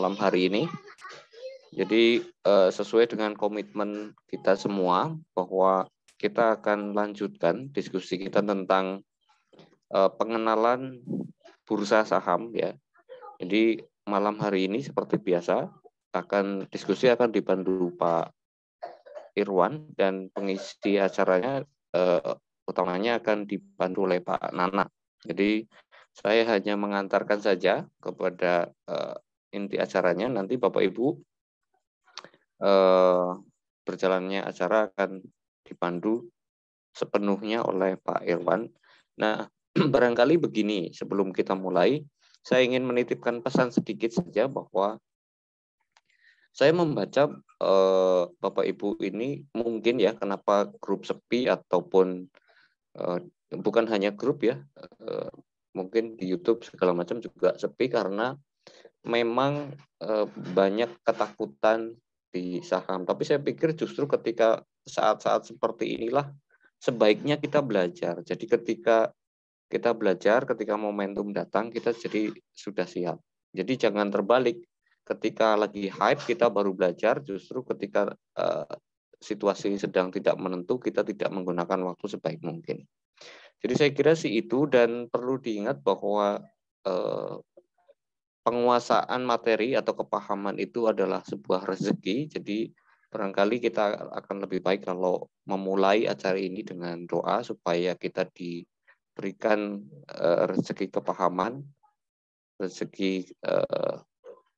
malam hari ini. Jadi sesuai dengan komitmen kita semua bahwa kita akan lanjutkan diskusi kita tentang pengenalan bursa saham ya. Jadi malam hari ini seperti biasa diskusi akan dipandu Pak Irwan dan pengisi acaranya utamanya akan dipandu oleh Pak Nana. Jadi saya hanya mengantarkan saja kepada inti acaranya. Nanti Bapak Ibu berjalannya acara akan dipandu sepenuhnya oleh Pak Irwan. Nah, barangkali begini, sebelum kita mulai, saya ingin menitipkan pesan sedikit saja bahwa saya membaca Bapak Ibu ini mungkin ya kenapa grup sepi ataupun bukan hanya grup ya, mungkin di YouTube segala macam juga sepi karena memang banyak ketakutan di saham. Tapi saya pikir justru ketika saat-saat seperti inilah sebaiknya kita belajar. Jadi ketika kita belajar, ketika momentum datang, kita jadi sudah siap. Jadi jangan terbalik. Ketika lagi hype, kita baru belajar. Justru ketika situasi sedang tidak menentu, kita tidak menggunakan waktu sebaik mungkin. Jadi saya kira sih itu, dan perlu diingat bahwa penguasaan materi atau kepahaman itu adalah sebuah rezeki. Jadi barangkali kita akan lebih baik kalau memulai acara ini dengan doa supaya kita diberikan rezeki kepahaman, rezeki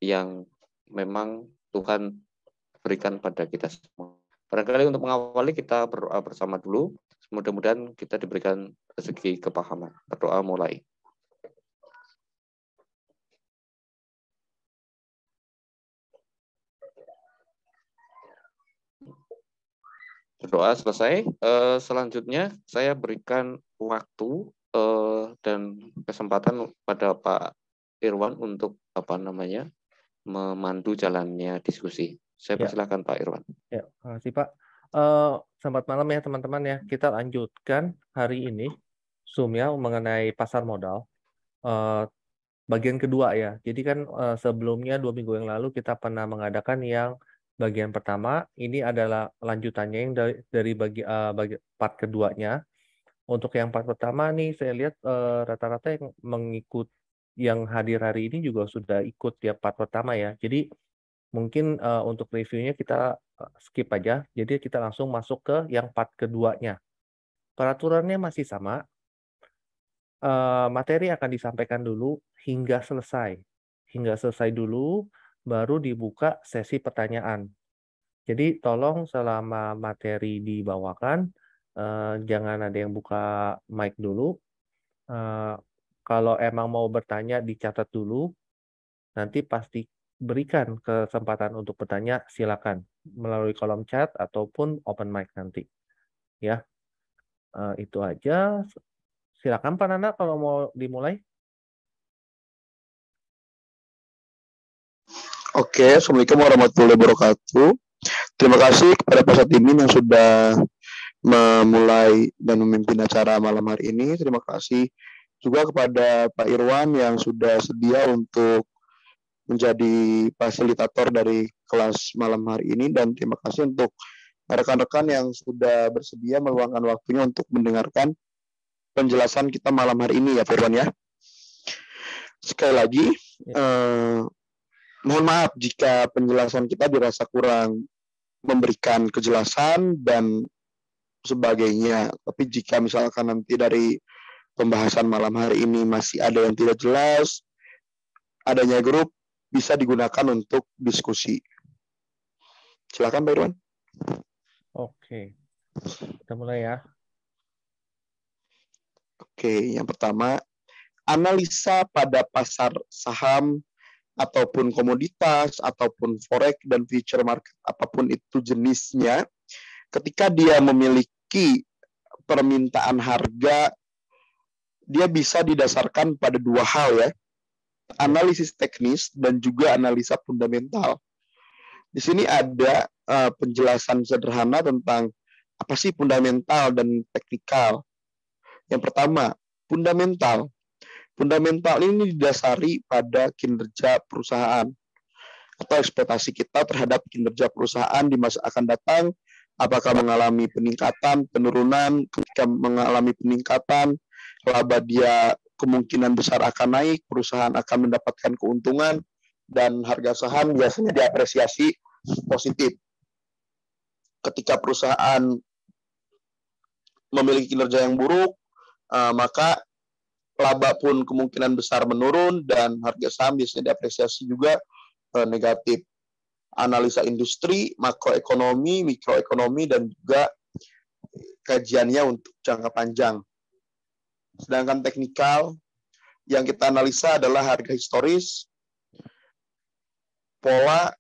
yang memang Tuhan berikan pada kita semua. Barangkali untuk mengawali kita berdoa bersama dulu. Mudah-mudahan kita diberikan rezeki kepahaman. Berdoa mulai. Berdoa selesai. Selanjutnya saya berikan waktu dan kesempatan pada Pak Irwan untuk memandu jalannya diskusi. Saya persilakan Pak Irwan. Ya, terima kasih Pak. Selamat malam ya teman-teman ya. Kita lanjutkan hari ini Zoom ya mengenai pasar modal. Bagian kedua ya. Jadi kan sebelumnya 2 minggu yang lalu kita pernah mengadakan yang bagian pertama. Ini adalah lanjutannya yang dari part keduanya. Untuk yang part pertama nih saya lihat rata-rata yang hadir hari ini juga sudah ikut ya part pertama ya. Jadi mungkin untuk reviewnya kita skip aja. Jadi kita langsung masuk ke yang part keduanya. Peraturannya masih sama. Materi akan disampaikan dulu hingga selesai. Hingga selesai dulu, baru dibuka sesi pertanyaan. Jadi tolong selama materi dibawakan, jangan ada yang buka mic dulu. Kalau emang mau bertanya, dicatat dulu. Nanti pasti berikan kesempatan untuk bertanya, silakan melalui kolom chat ataupun open mic nanti. Ya, itu aja. Silakan Pak Nana kalau mau dimulai. Oke, Assalamualaikum warahmatullahi wabarakatuh. Terima kasih kepada Pak Satimin yang sudah memulai dan memimpin acara malam hari ini. Terima kasih juga kepada Pak Irwan yang sudah sedia untuk menjadi fasilitator dari kelas malam hari ini, dan terima kasih untuk rekan-rekan yang sudah bersedia meluangkan waktunya untuk mendengarkan penjelasan kita malam hari ini ya, Pak Irwan ya. Sekali lagi, mohon maaf jika penjelasan kita dirasa kurang memberikan kejelasan dan sebagainya. Tapi jika misalkan nanti dari pembahasan malam hari ini masih ada yang tidak jelas, adanya grup bisa digunakan untuk diskusi. Silakan Pak Irwan. Oke, kita mulai ya. Oke, yang pertama, analisa pada pasar saham ataupun komoditas ataupun forex dan future market apapun itu jenisnya, ketika dia memiliki permintaan harga, dia bisa didasarkan pada 2 hal ya, analisis teknis dan juga analisa fundamental. Di sini ada penjelasan sederhana tentang apa sih fundamental dan teknikal. Yang pertama, fundamental. Fundamental ini didasari pada kinerja perusahaan. atau ekspektasi kita terhadap kinerja perusahaan di masa akan datang, apakah mengalami peningkatan, penurunan. Ketika mengalami peningkatan, laba dia kemungkinan besar akan naik, perusahaan akan mendapatkan keuntungan, dan harga saham biasanya diapresiasi positif. Ketika perusahaan memiliki kinerja yang buruk, maka laba pun kemungkinan besar menurun dan harga saham biasanya diapresiasi juga negatif. Analisa industri, makroekonomi, mikroekonomi, dan juga kajiannya untuk jangka panjang. Sedangkan teknikal yang kita analisa adalah harga historis, pola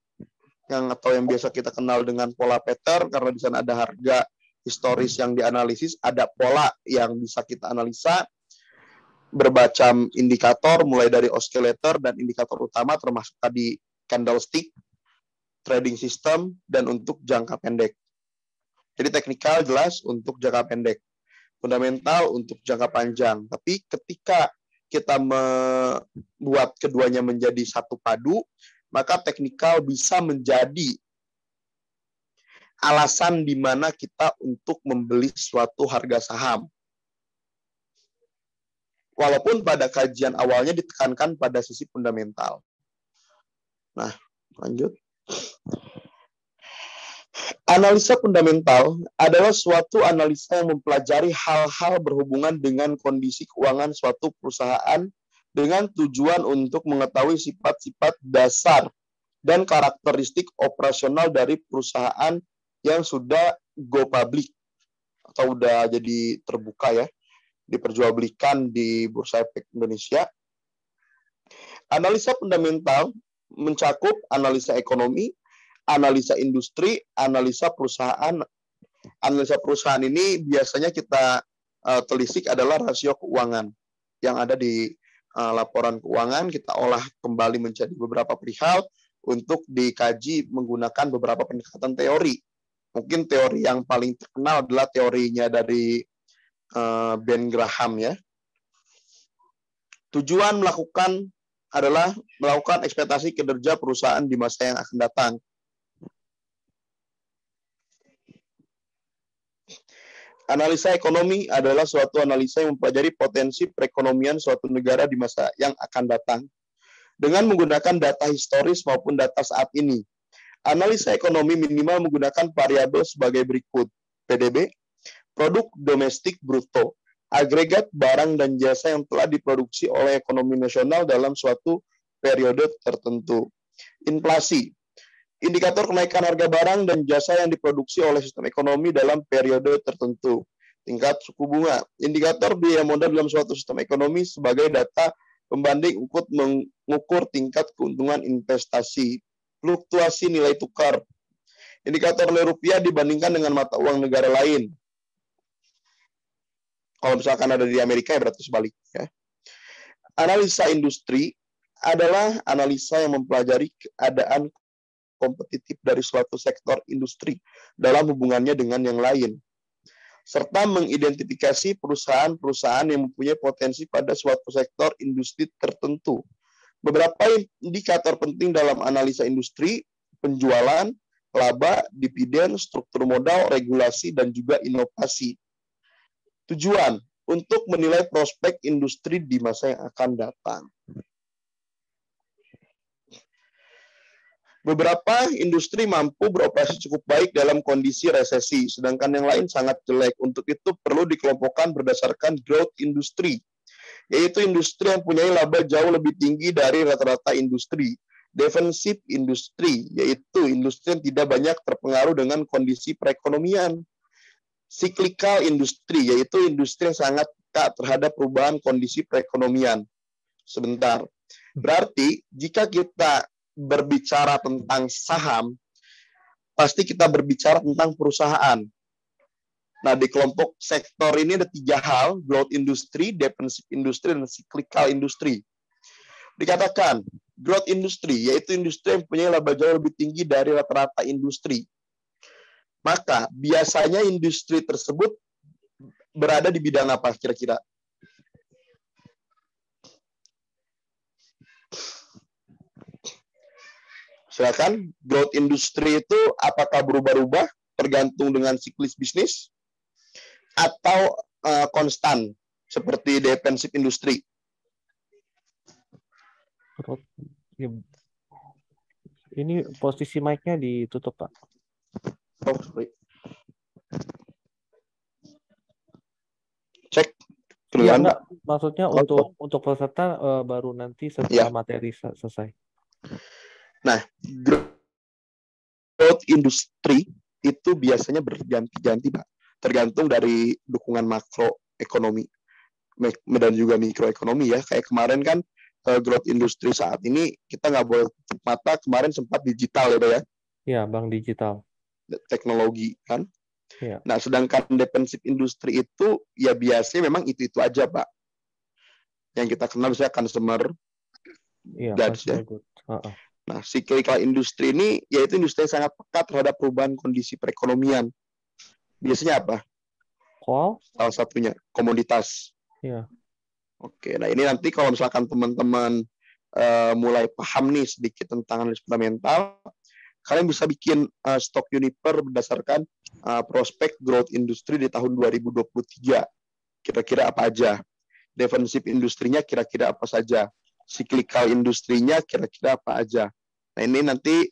atau yang biasa kita kenal dengan pola pattern, karena di sana ada harga historis yang dianalisis, ada pola yang bisa kita analisa, bermacam indikator mulai dari oscillator dan indikator utama termasuk tadi candlestick, trading system, dan untuk jangka pendek. Jadi teknikal jelas untuk jangka pendek, fundamental untuk jangka panjang. Tapi ketika kita membuat keduanya menjadi satu padu, maka teknikal bisa menjadi alasan di mana kita untuk membeli suatu harga saham. Walaupun pada kajian awalnya ditekankan pada sisi fundamental. Nah, lanjut. Analisa fundamental adalah suatu analisa yang mempelajari hal-hal berhubungan dengan kondisi keuangan suatu perusahaan dengan tujuan untuk mengetahui sifat-sifat dasar dan karakteristik operasional dari perusahaan yang sudah go public atau udah jadi terbuka ya, diperjualbelikan di Bursa Efek Indonesia. Analisa fundamental mencakup analisa ekonomi, analisa industri, analisa perusahaan. Analisa perusahaan ini biasanya kita telisik adalah rasio keuangan yang ada di laporan keuangan. Kita olah kembali menjadi beberapa perihal untuk dikaji menggunakan beberapa pendekatan teori. Mungkin teori yang paling terkenal adalah teorinya dari Ben Graham ya. Tujuan adalah melakukan ekspektasi kinerja perusahaan di masa yang akan datang. Analisa ekonomi adalah suatu analisa yang mempelajari potensi perekonomian suatu negara di masa yang akan datang dengan menggunakan data historis maupun data saat ini. Analisa ekonomi minimal menggunakan variabel sebagai berikut: PDB, produk domestik bruto, agregat barang dan jasa yang telah diproduksi oleh ekonomi nasional dalam suatu periode tertentu. Inflasi, indikator kenaikan harga barang dan jasa yang diproduksi oleh sistem ekonomi dalam periode tertentu. Tingkat suku bunga, indikator biaya modal dalam suatu sistem ekonomi sebagai data pembanding untuk mengukur tingkat keuntungan investasi. Fluktuasi nilai tukar, indikator nilai rupiah dibandingkan dengan mata uang negara lain. Kalau misalkan ada di Amerika ya berarti sebaliknya. Analisa industri adalah analisa yang mempelajari keadaan kompetitif dari suatu sektor industri dalam hubungannya dengan yang lain, serta mengidentifikasi perusahaan-perusahaan yang mempunyai potensi pada suatu sektor industri tertentu. Beberapa indikator penting dalam analisa industri: penjualan, laba, dividen, struktur modal, regulasi, dan juga inovasi. Tujuan untuk menilai prospek industri di masa yang akan datang. Beberapa industri mampu beroperasi cukup baik dalam kondisi resesi, sedangkan yang lain sangat jelek. Untuk itu perlu dikelompokkan berdasarkan growth industry, yaitu industri yang punya laba jauh lebih tinggi dari rata-rata industri. Defensive industry, yaitu industri yang tidak banyak terpengaruh dengan kondisi perekonomian. Cyclical industry, yaitu industri yang sangat peka terhadap perubahan kondisi perekonomian. Sebentar. Berarti jika kita berbicara tentang saham, pasti kita berbicara tentang perusahaan. Nah, di kelompok sektor ini ada 3 hal: growth industry, defensive industry, dan cyclical industry. Dikatakan growth industry, yaitu industri yang punya laba jauh lebih tinggi dari rata-rata industri. Maka biasanya industri tersebut berada di bidang apa kira-kira? Silakan. Growth industry itu apakah berubah-ubah tergantung dengan siklis bisnis atau konstan seperti defensive industry? Ya, ini posisi mic-nya ditutup, Pak. Oh, sorry. Cek. Iya, Kedengaran, enggak. Pak? Maksudnya untuk peserta baru nanti setelah materi selesai. Nah, growth industry itu biasanya berganti-ganti, Pak. Tergantung dari dukungan makroekonomi dan juga mikroekonomi ya. Kayak kemarin kan growth industry saat ini kita nggak boleh tutup mata, kemarin sempat digital ya, Pak ya. Iya, bank digital. Teknologi kan. Iya. Nah, sedangkan defensive industry itu ya biasanya memang itu aja, Pak. Yang kita kenal misalnya consumer goods ya. Nah, cyclical industry ini yaitu industri yang sangat peka terhadap perubahan kondisi perekonomian. Biasanya apa? Salah satunya komoditas. Iya. Oke, nah ini nanti kalau misalkan teman-teman mulai paham nih sedikit tentang analisis fundamental, kalian bisa bikin stok Uniper berdasarkan prospek growth industry di tahun 2023. Kira-kira apa aja? Defensive industrinya kira-kira apa saja? Cyclical industrinya kira-kira apa aja? Nah ini nanti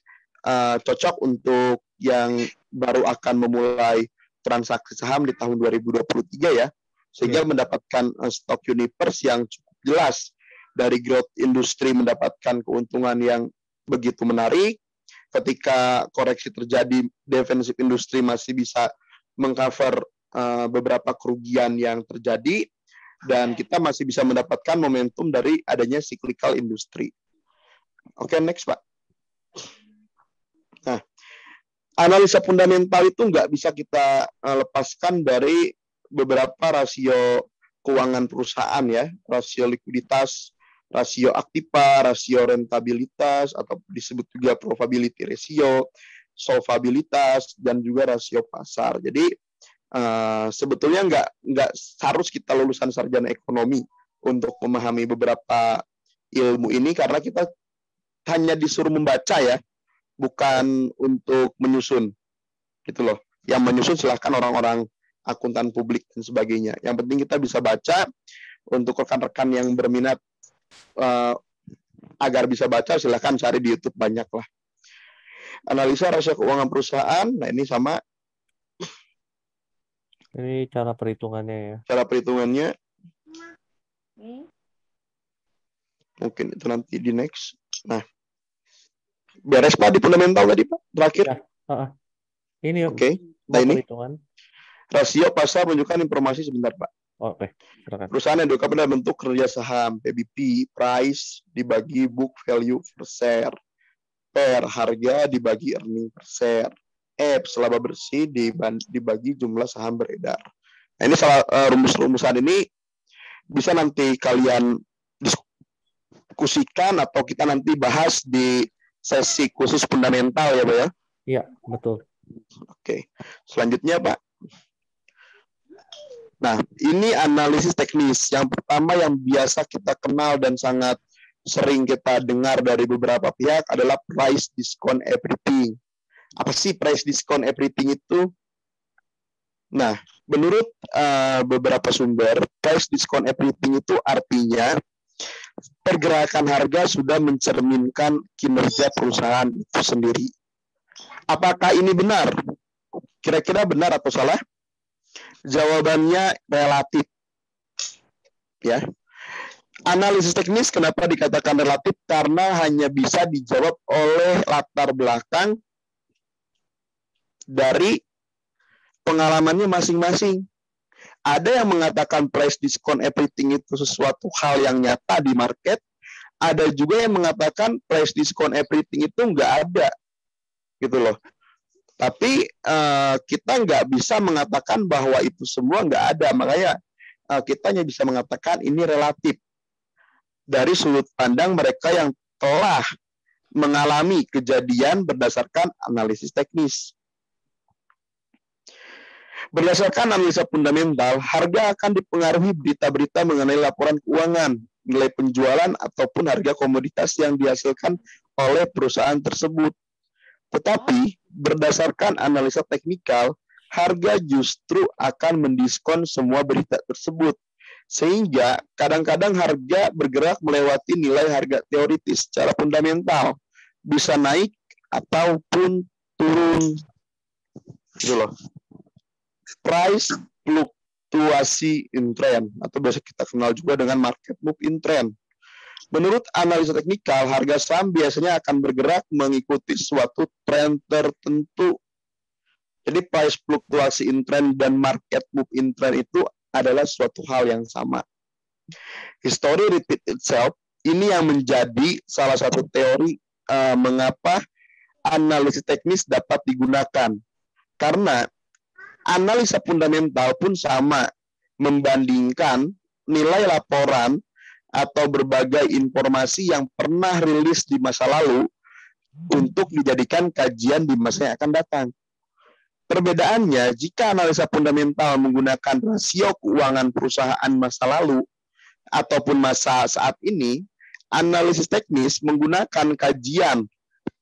cocok untuk yang baru akan memulai transaksi saham di tahun 2023 ya, sehingga mendapatkan stok Unipers yang cukup jelas dari growth industry, mendapatkan keuntungan yang begitu menarik. Ketika koreksi terjadi, defensive industry masih bisa mengcover beberapa kerugian yang terjadi, dan kita masih bisa mendapatkan momentum dari adanya cyclical industry. Oke, next, Pak. Nah, analisa fundamental itu nggak bisa kita lepaskan dari beberapa rasio keuangan perusahaan ya, rasio likuiditas, rasio aktiva, rasio rentabilitas, atau disebut juga probability ratio, solvabilitas, dan juga rasio pasar. Jadi sebetulnya nggak harus kita lulusan sarjana ekonomi untuk memahami beberapa ilmu ini, karena kita hanya disuruh membaca ya, bukan untuk menyusun gitu loh. Yang menyusun silahkan orang-orang akuntan publik dan sebagainya. Yang penting kita bisa baca. Untuk rekan-rekan yang berminat agar bisa baca, silahkan cari di YouTube, banyak lah. Analisa rasio keuangan perusahaan, nah ini sama. Ini cara perhitungannya ya. Cara perhitungannya mungkin itu nanti di next. Nah, beres Pak di fundamental tadi Pak, terakhir. Ya. Ini Oke. Nah ini perhitungan. Rasio pasar menunjukkan informasi sebentar Pak. Oke, silakan. Perusahaan yang diungkapkan dalam bentuk kerja saham, PBP, price dibagi book value per share, per harga dibagi earning per share, laba bersih dibagi jumlah saham beredar. Nah, ini salah rumus-rumusan ini bisa nanti kalian diskusikan atau kita nanti bahas di sesi khusus fundamental ya Pak ya? Iya, betul. Oke. Selanjutnya Pak. Nah, ini analisis teknis. Yang pertama yang biasa kita kenal dan sangat sering kita dengar dari beberapa pihak adalah price discount everything. Apa sih price discount everything itu? Nah, menurut beberapa sumber, price discount everything itu artinya pergerakan harga sudah mencerminkan kinerja perusahaan itu sendiri. Apakah ini benar? Kira-kira benar atau salah? Jawabannya relatif. Ya. Analisis teknis kenapa dikatakan relatif? Karena hanya bisa dijawab oleh latar belakang dari pengalamannya masing-masing. Ada yang mengatakan price discount everything itu sesuatu hal yang nyata di market. Ada juga yang mengatakan price discount everything itu nggak ada. Gitu loh. Tapi kita nggak bisa mengatakan bahwa itu semua nggak ada. Makanya kita hanya bisa mengatakan ini relatif. Dari sudut pandang mereka yang telah mengalami kejadian berdasarkan analisis teknis. Berdasarkan analisa fundamental, harga akan dipengaruhi berita-berita mengenai laporan keuangan, nilai penjualan, ataupun harga komoditas yang dihasilkan oleh perusahaan tersebut. Tetapi berdasarkan analisa teknikal, harga justru akan mendiskon semua berita tersebut. Sehingga kadang-kadang harga bergerak melewati nilai harga teoritis secara fundamental. Bisa naik ataupun turun. Gitu loh. Price fluktuasi in trend, atau biasa kita kenal juga dengan market move in trend. Menurut analisa teknikal, harga saham biasanya akan bergerak mengikuti suatu tren tertentu. Jadi price fluktuasi in trend dan market move in trend itu adalah suatu hal yang sama. History repeat itself, ini yang menjadi salah satu teori mengapa analisis teknis dapat digunakan. Karena analisa fundamental pun sama, membandingkan nilai laporan atau berbagai informasi yang pernah rilis di masa lalu untuk dijadikan kajian di masa yang akan datang. Perbedaannya, jika analisa fundamental menggunakan rasio keuangan perusahaan masa lalu ataupun masa saat ini, analisis teknis menggunakan kajian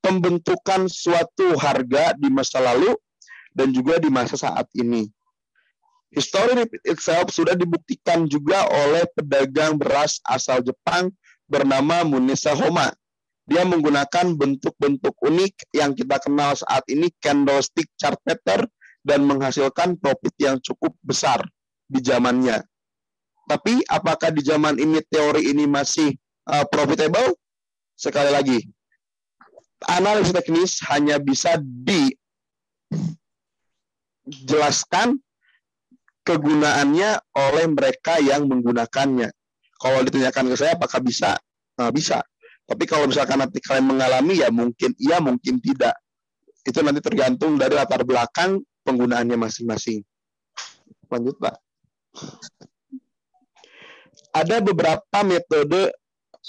pembentukan suatu harga di masa lalu dan juga di masa saat ini. History repeat itself sudah dibuktikan juga oleh pedagang beras asal Jepang bernama Munisa Homa. Dia menggunakan bentuk-bentuk unik yang kita kenal saat ini, candlestick chart pattern, dan menghasilkan profit yang cukup besar di zamannya. Tapi apakah di zaman ini teori ini masih profitable? Sekali lagi, analisis teknis hanya bisa dijelaskan kegunaannya oleh mereka yang menggunakannya. Kalau ditanyakan ke saya apakah bisa? Bisa. Tapi kalau misalkan nanti kalian mengalami, ya mungkin iya, mungkin tidak. Itu nanti tergantung dari latar belakang penggunaannya masing-masing. Lanjut, Pak. Ada beberapa metode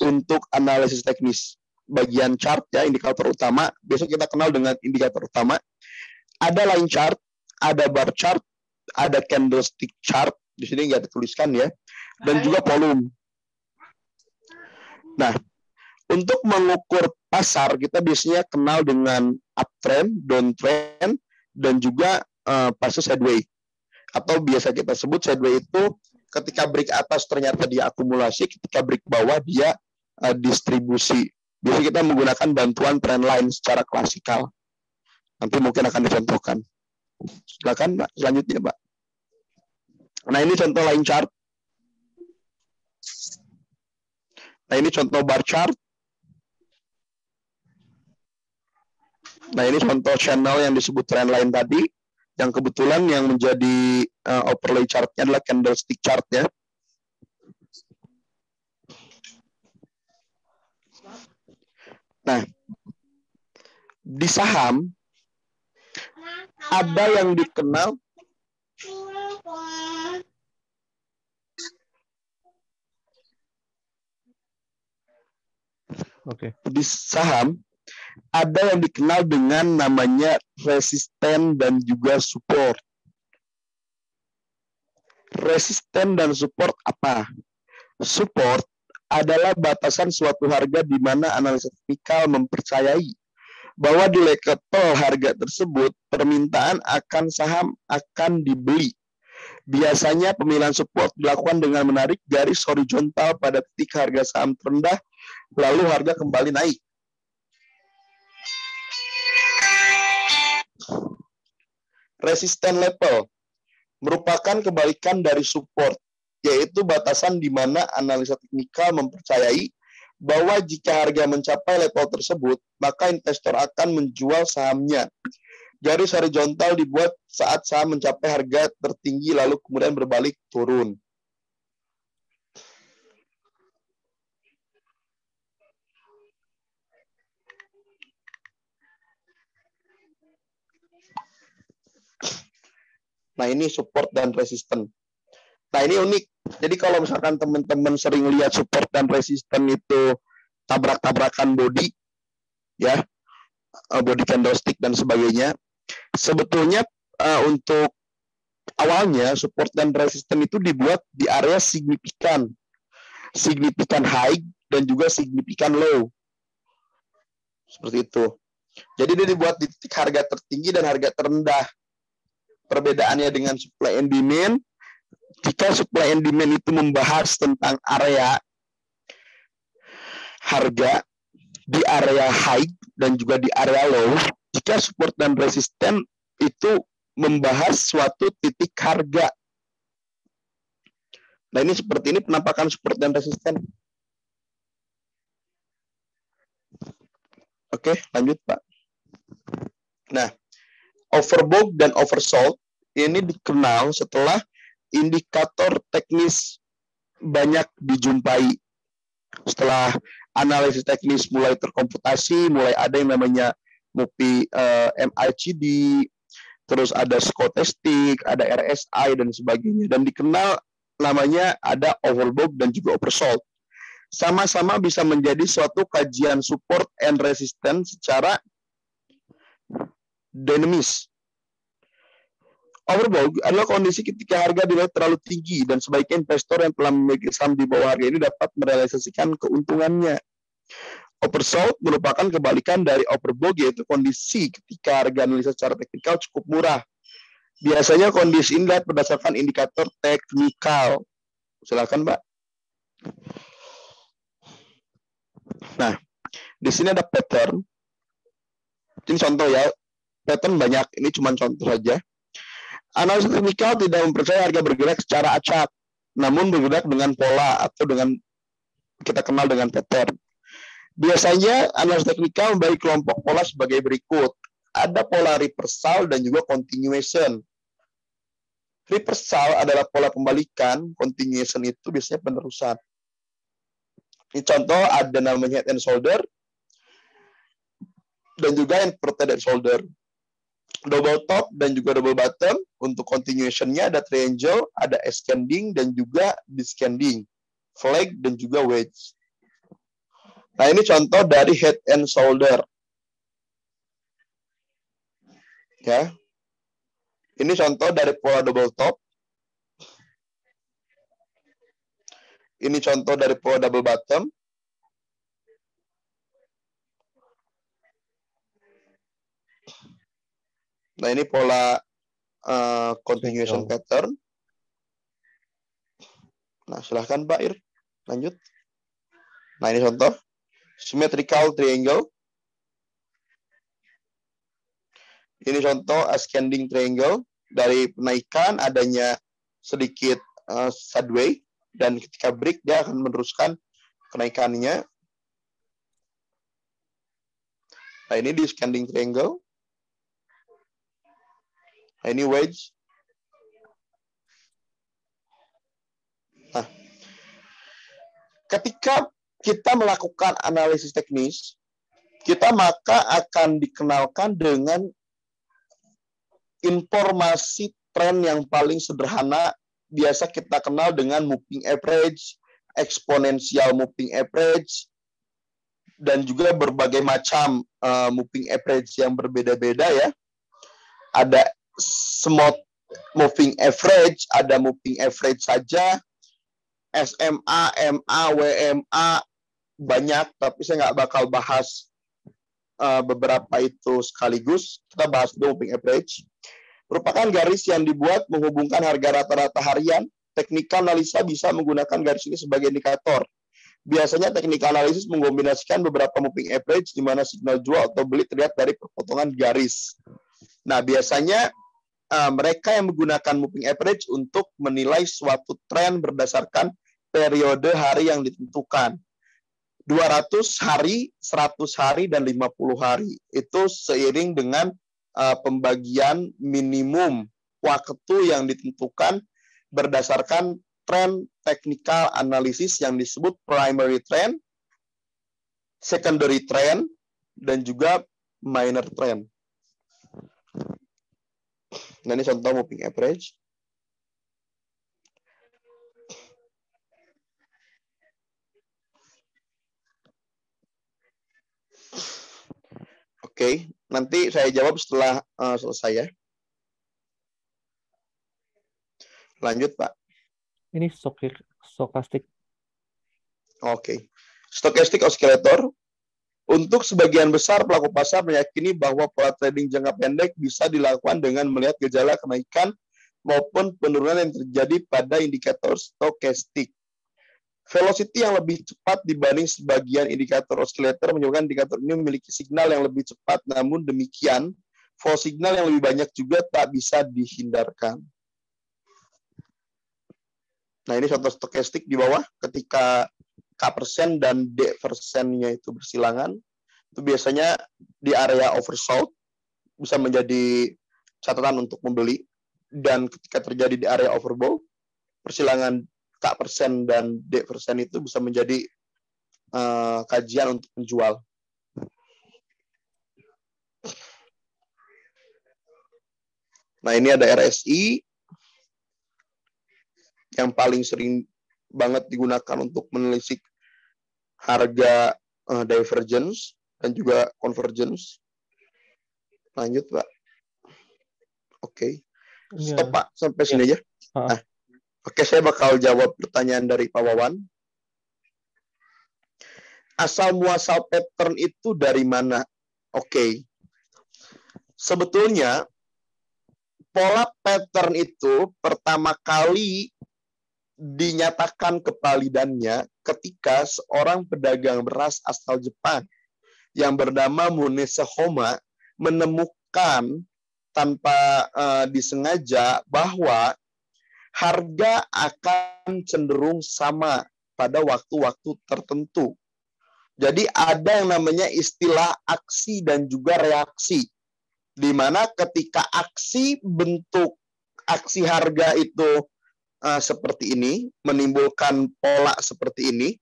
untuk analisis teknis. Bagian chart, ya, indikator utama. Biasanya kita kenal dengan indikator utama. Ada line chart, ada bar chart, ada candlestick chart, di sini nggak dituliskan ya, dan juga volume. Nah, untuk mengukur pasar kita biasanya kenal dengan uptrend, downtrend, dan juga fase sideways. Atau biasa kita sebut sideways itu ketika break atas ternyata dia akumulasi, ketika break bawah dia distribusi. Biasanya kita menggunakan bantuan trend line secara klasikal. Nanti mungkin akan dicontohkan. Silakan, Pak, selanjutnya, Pak. Nah, ini contoh line chart. Nah, ini contoh bar chart. Nah, ini contoh channel yang disebut trend line tadi. Yang kebetulan yang menjadi overlay chartnya adalah candlestick chart, ya. Nah, di saham ada yang dikenal di saham ada yang dikenal dengan namanya resisten dan juga support. Resisten dan support apa? Support adalah batasan suatu harga di mana analisa teknikal mempercayai bahwa di level harga tersebut permintaan akan saham akan dibeli. Biasanya pemilihan support dilakukan dengan menarik garis horizontal pada titik harga saham terendah, lalu harga kembali naik. Resisten level merupakan kebalikan dari support, yaitu batasan di mana analisa teknikal mempercayai bahwa jika harga mencapai level tersebut, maka investor akan menjual sahamnya. Garis horizontal dibuat saat saham mencapai harga tertinggi lalu kemudian berbalik turun. Nah, ini support dan resisten. Nah, ini unik. Jadi kalau misalkan teman-teman sering lihat support dan resisten itu tabrak-tabrakan body, ya, body candlestick dan sebagainya, sebetulnya untuk awalnya support dan resisten itu dibuat di area signifikan high dan juga signifikan low. Seperti itu. Jadi dia dibuat di titik harga tertinggi dan harga terendah. Perbedaannya dengan supply and demand, jika supply and demand itu membahas tentang area harga di area high dan juga di area low, jika support dan resisten itu membahas suatu titik harga. Nah, ini seperti ini penampakan support dan resisten. Oke, lanjut Pak. Nah, overbought dan oversold ini dikenal setelah indikator teknis banyak dijumpai. Setelah analisis teknis mulai terkomputasi, mulai ada yang namanya MACD, terus ada Stochastic, ada RSI dan sebagainya, dan dikenal namanya ada overbought dan juga oversold. Sama-sama bisa menjadi suatu kajian support and resistance secara dinamis. Overbought adalah kondisi ketika harga dinilai terlalu tinggi dan sebaiknya investor yang telah memiliki saham di bawah harga ini dapat merealisasikan keuntungannya. Oversold merupakan kebalikan dari overbought, yaitu kondisi ketika harga analisa secara teknikal cukup murah. Biasanya kondisi ini dilihat berdasarkan indikator teknikal. Silakan, Pak. Nah, di sini ada pattern. Ini contoh ya. Pattern banyak, ini cuma contoh saja. Analisa teknikal tidak mempercayai harga bergerak secara acak, namun bergerak dengan pola atau dengan kita kenal dengan pattern. Biasanya analisa teknikal membagi kelompok pola sebagai berikut. Ada pola reversal dan juga continuation. Reversal adalah pola pembalikan, continuation itu biasanya penerusan. Ini contoh ada namanya head and shoulder dan juga inverted head shoulder. Double top dan juga double bottom. Untuk continuation-nya ada triangle, ada ascending dan juga descending, flag dan juga wedge. Nah, ini contoh dari head and shoulder. Ya. Ini contoh dari pola double top. Ini contoh dari pola double bottom. Nah, ini pola continuation pattern. Nah, silahkan Pak Ir. Lanjut. Nah, ini contoh. Symmetrical triangle. Ini contoh ascending triangle. Dari penaikan adanya sedikit sideway. Dan ketika break, dia akan meneruskan kenaikannya. Nah, ini descending triangle. Nah, ini wedge. Nah, ketika kita melakukan analisis teknis, kita maka akan dikenalkan dengan informasi tren yang paling sederhana, biasa kita kenal dengan moving average, exponential moving average, dan juga berbagai macam moving average yang berbeda-beda ya. Ada smooth moving average, ada moving average saja, SMA, MA, WMA, banyak, tapi saya nggak bakal bahas beberapa itu sekaligus. Kita bahas dulu moving average. Merupakan garis yang dibuat menghubungkan harga rata-rata harian. Teknikal analisa bisa menggunakan garis ini sebagai indikator. Biasanya teknikal analisis mengkombinasikan beberapa moving average di mana signal jual atau beli terlihat dari perpotongan garis. Nah, biasanya mereka yang menggunakan moving average untuk menilai suatu tren berdasarkan periode hari yang ditentukan. 200 hari, 100 hari, dan 50 hari. Itu seiring dengan pembagian minimum waktu yang ditentukan berdasarkan tren technical analysis yang disebut primary trend, secondary trend, dan juga minor trend. Nah, ini contoh moving average. Oke, nanti saya jawab setelah selesai ya. Lanjut, Pak. Ini stochastic. Oke. Stochastic oscillator Untuk sebagian besar pelaku pasar meyakini bahwa pola trading jangka pendek bisa dilakukan dengan melihat gejala kenaikan maupun penurunan yang terjadi pada indikator stokastik. Velocity yang lebih cepat dibanding sebagian indikator oscillator menyebabkan indikator ini memiliki signal yang lebih cepat, namun demikian, false signal yang lebih banyak juga tak bisa dihindarkan. Nah, ini contoh stokastik di bawah, ketika K% dan D%-nya itu bersilangan, itu biasanya di area oversold, bisa menjadi catatan untuk membeli, dan ketika terjadi di area overbought, persilangan K% dan D% itu bisa menjadi kajian untuk menjual. Nah, ini ada RSI, yang paling sering banget digunakan untuk menelisik harga divergence dan juga convergence. Lanjut, Pak. Oke. Stop, Pak. Sampai sini aja. Nah, oke, saya bakal jawab pertanyaan dari Pak Wawan. Asal-muasal pattern itu dari mana? Oke. Sebetulnya, pola pattern itu pertama kali dinyatakan kevalidannya ketika seorang pedagang beras asal Jepang yang bernama Munese Homa menemukan tanpa disengaja bahwa harga akan cenderung sama pada waktu-waktu tertentu. Jadi ada yang namanya istilah aksi dan juga reaksi, di mana ketika bentuk aksi harga itu seperti ini, menimbulkan pola seperti ini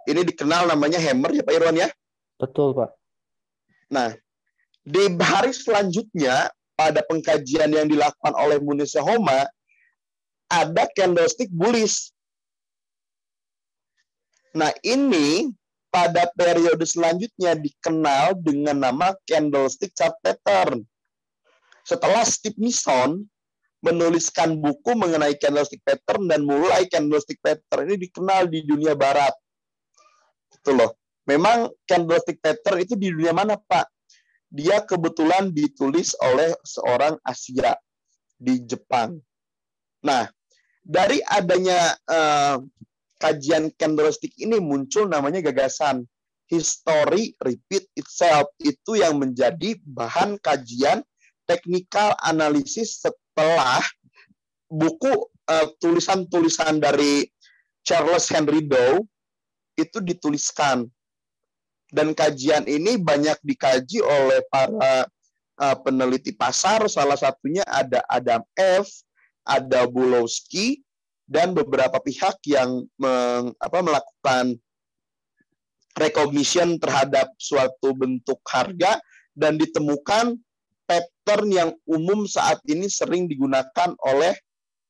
dikenal namanya hammer ya Pak Irwan ya? Betul, Pak. Nah, di hari selanjutnya, pada pengkajian yang dilakukan oleh Munese Homa, ada candlestick bullish. Nah, ini pada periode selanjutnya dikenal dengan nama candlestick chart pattern. Setelah Steve Nison menuliskan buku mengenai candlestick pattern dan mulai candlestick pattern ini dikenal di dunia barat. Itu loh. Memang candlestick pattern itu di dunia mana, Pak? Dia kebetulan ditulis oleh seorang Asia di Jepang. Nah, dari adanya kajian candlestick ini muncul namanya gagasan history repeat itself. Itu yang menjadi bahan kajian technical analysis setelah buku tulisan-tulisan dari Charles Henry Dow itu dituliskan. Dan kajian ini banyak dikaji oleh para peneliti pasar, salah satunya ada Adam F., ada Bulowski, dan beberapa pihak yang melakukan recognition terhadap suatu bentuk harga, dan ditemukan pattern yang umum saat ini sering digunakan oleh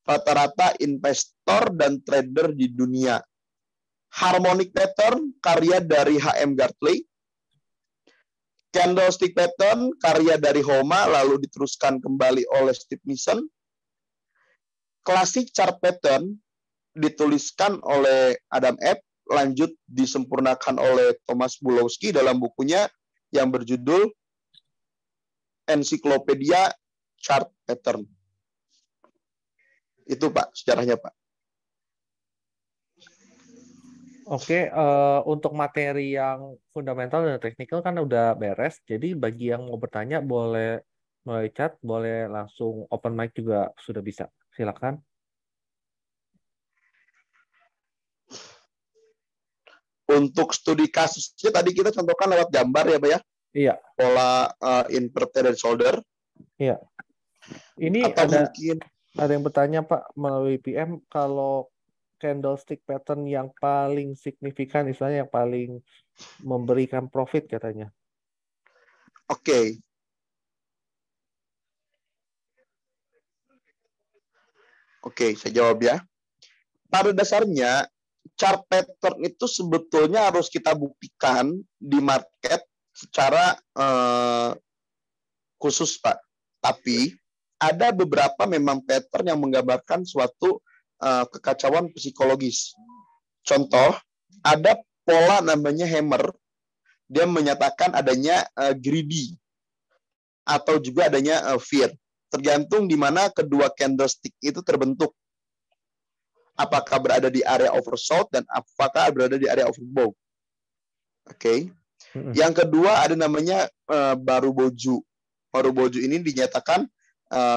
rata-rata investor dan trader di dunia. Harmonic pattern karya dari H.M. Gartley, candlestick pattern karya dari Homa lalu diteruskan kembali oleh Steve Nison, classic chart pattern dituliskan oleh Adam F., lanjut disempurnakan oleh Thomas Bulowski dalam bukunya yang berjudul Encyclopedia Chart Pattern. Itu Pak, sejarahnya Pak. Oke, untuk materi yang fundamental dan teknikal kan udah beres. Jadi bagi yang mau bertanya boleh melalui chat, boleh langsung open mic juga sudah bisa. Silakan. Untuk studi kasusnya tadi kita contohkan lewat gambar ya Pak ya? Iya. Pola inverted head shoulder. Iya. Ini atau ada mungkin yang bertanya Pak melalui PM kalau candlestick pattern yang paling signifikan, misalnya yang paling memberikan profit katanya. Oke. Oke, saya jawab ya. Pada dasarnya, chart pattern itu sebetulnya harus kita buktikan di market secara khusus, Pak. Tapi ada beberapa memang pattern yang menggambarkan suatu kekacauan psikologis. Contoh, ada pola namanya hammer, dia menyatakan adanya greedy atau juga adanya fear. Tergantung di mana kedua candlestick itu terbentuk. Apakah berada di area oversold dan apakah berada di area overbought. Oke. Yang kedua ada namanya baru boju. Baru boju ini dinyatakan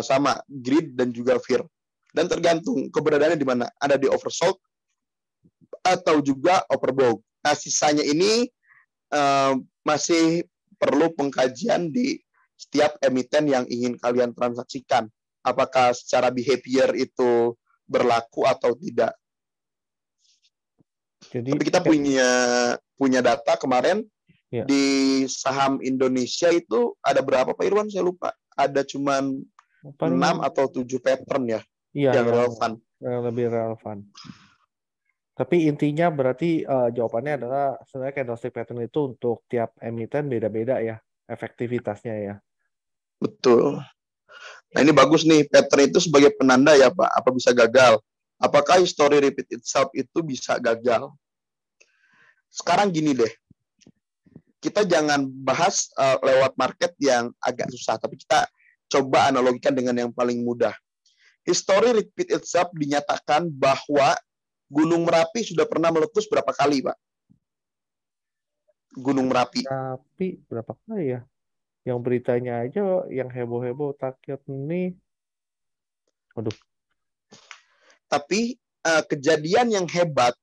sama greed dan juga fear. Dan tergantung keberadaannya di mana. Ada di oversold atau juga overbought. Nah, sisanya ini masih perlu pengkajian di setiap emiten yang ingin kalian transaksikan. Apakah secara behavior itu berlaku atau tidak. Jadi Tapi kita punya data kemarin di saham Indonesia itu ada berapa Pak Irwan? Saya lupa. Ada cuman 6 atau 7 pattern ya yang relevan. Yang lebih relevan. Tapi intinya berarti jawabannya adalah sebenarnya candlestick pattern itu untuk tiap emiten beda-beda ya efektivitasnya ya. Betul. Nah ini bagus nih, pattern itu sebagai penanda ya Pak, apa bisa gagal. Apakah history repeat itself itu bisa gagal? Sekarang gini deh, kita jangan bahas lewat market yang agak susah, tapi kita coba analogikan dengan yang paling mudah. History repeat itself dinyatakan bahwa Gunung Merapi sudah pernah meletus berapa kali, Pak? Gunung Merapi. Tapi berapa kali ya? Yang beritanya aja yang heboh-heboh takyat ini. Aduh. Tapi kejadian yang hebat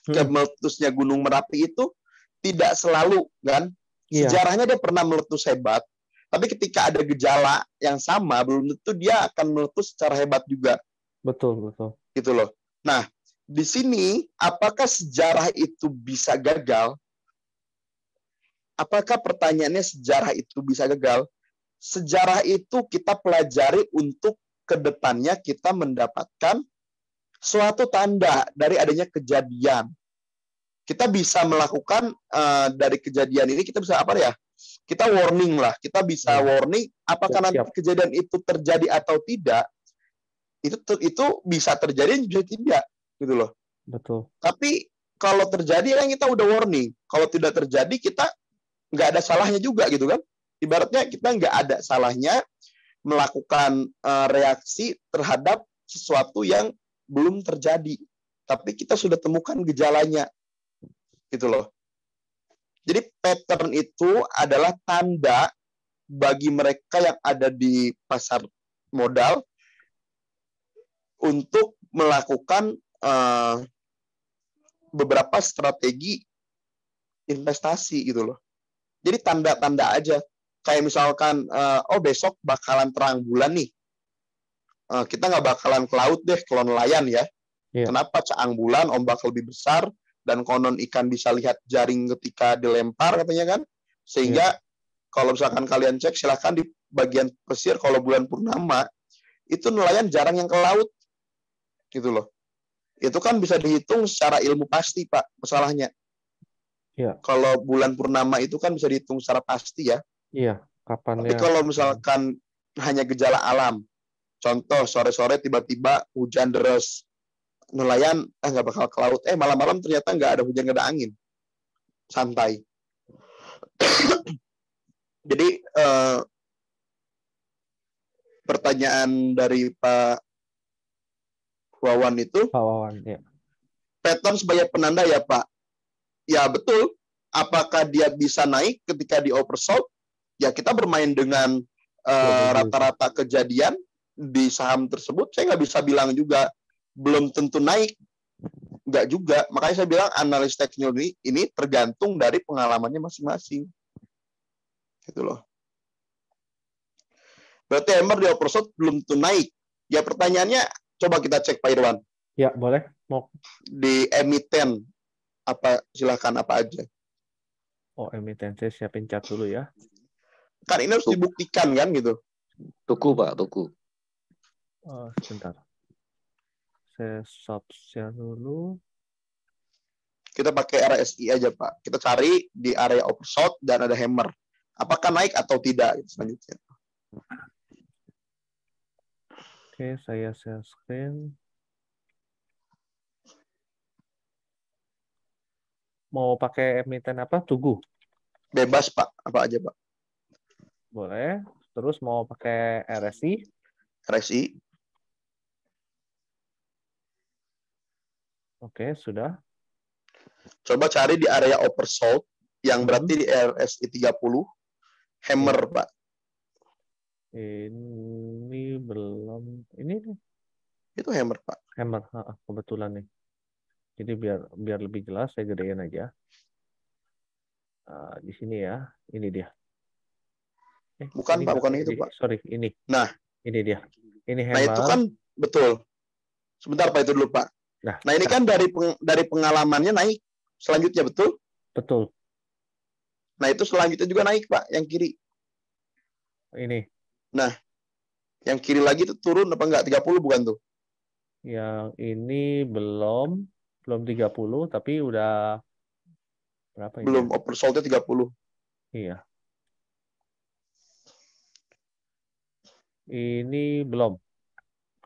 meletusnya Gunung Merapi itu tidak selalu, kan? Sejarahnya dia pernah meletus hebat, tapi ketika ada gejala yang sama, belum tentu dia akan meletus secara hebat juga. Betul, betul. Gitu loh. Nah, di sini, apakah sejarah itu bisa gagal? Apakah pertanyaannya sejarah itu bisa gagal? Sejarah itu kita pelajari untuk kedepannya kita mendapatkan suatu tanda dari adanya kejadian. Kita bisa melakukan dari kejadian ini, kita bisa apa ya? Kita warning lah. Kita bisa warning apakah nanti kejadian itu terjadi atau tidak. Itu bisa terjadi, bisa tidak. Gitu loh. Betul. Tapi kalau terjadi kan kita udah warning. Kalau tidak terjadi kita nggak ada salahnya juga gitu kan. Ibaratnya kita nggak ada salahnya melakukan reaksi terhadap sesuatu yang belum terjadi. Tapi kita sudah temukan gejalanya. Gitu loh. Jadi pattern itu adalah tanda bagi mereka yang ada di pasar modal untuk melakukan beberapa strategi investasi gitu loh. Jadi tanda-tanda aja. Kayak misalkan, besok bakalan terang bulan nih. Kita nggak bakalan ke laut deh, kalau nelayan ya. Kenapa? Caang bulan, ombak lebih besar, dan konon ikan bisa lihat jaring ketika dilempar katanya kan. Sehingga kalau misalkan kalian cek, silahkan di bagian pesisir, kalau bulan purnama, itu nelayan jarang yang ke laut. Gitu loh. Itu kan bisa dihitung secara ilmu pasti, Pak, masalahnya. Kalau bulan purnama itu kan bisa dihitung secara pasti ya. Iya, kapannya. Tapi kalau misalkan hanya gejala alam, contoh sore-sore tiba-tiba hujan deras, nelayan nggak bakal ke laut. Malam-malam ternyata nggak ada hujan, nggak ada angin, santai. Jadi pertanyaan dari Pak Wawan itu, Pak Wawan, ya. Pattern sebagai penanda ya Pak. Ya betul. Apakah dia bisa naik ketika di oversold? Ya kita bermain dengan rata-rata kejadian di saham tersebut. Saya nggak bisa bilang juga belum tentu naik. Nggak juga. Makanya saya bilang analis teknik ini tergantung dari pengalamannya masing-masing. Gitu loh. Berarti hammer di oversold belum tentu naik. Ya pertanyaannya, coba kita cek Pak Irwan. Ya boleh. Mau di emiten apa, silakan apa aja. Oh, emiten, saya siapin cat dulu ya. Kan ini harus dibuktikan kan gitu. Tuku Pak, tuku. Sebentar. Saya share dulu. Kita pakai RSI aja Pak. Kita cari di area oversold dan ada hammer. Apakah naik atau tidak selanjutnya. Oke, saya share screen. Mau pakai emiten apa? Tugu. Bebas, Pak. Apa aja, Pak? Boleh. Terus mau pakai RSI? RSI. Oke, sudah. Coba cari di area oversold, yang berarti di RSI 30. Hammer, Ya. Pak. Ini belum. Ini nih, Itu hammer, Pak. hammer. Kebetulan nih. Jadi biar lebih jelas, saya gedein aja. Di sini ya. Ini dia. Bukan, Ini Pak. nggak. Bukan itu, Pak. Sorry, ini. Nah, Ini dia. Ini nah itu hammer. kan betul. Sebentar, Pak, itu dulu, Pak. Nah, ini kan dari pengalamannya naik. Selanjutnya, betul? Betul. Nah, itu selanjutnya juga naik, Pak, yang kiri. Ini. Nah, yang kiri lagi itu turun apa enggak? 30 bukan tuh? Yang ini belum 30, tapi udah berapa ini Belum, ya? oversold-nya 30. Iya. Ini belum.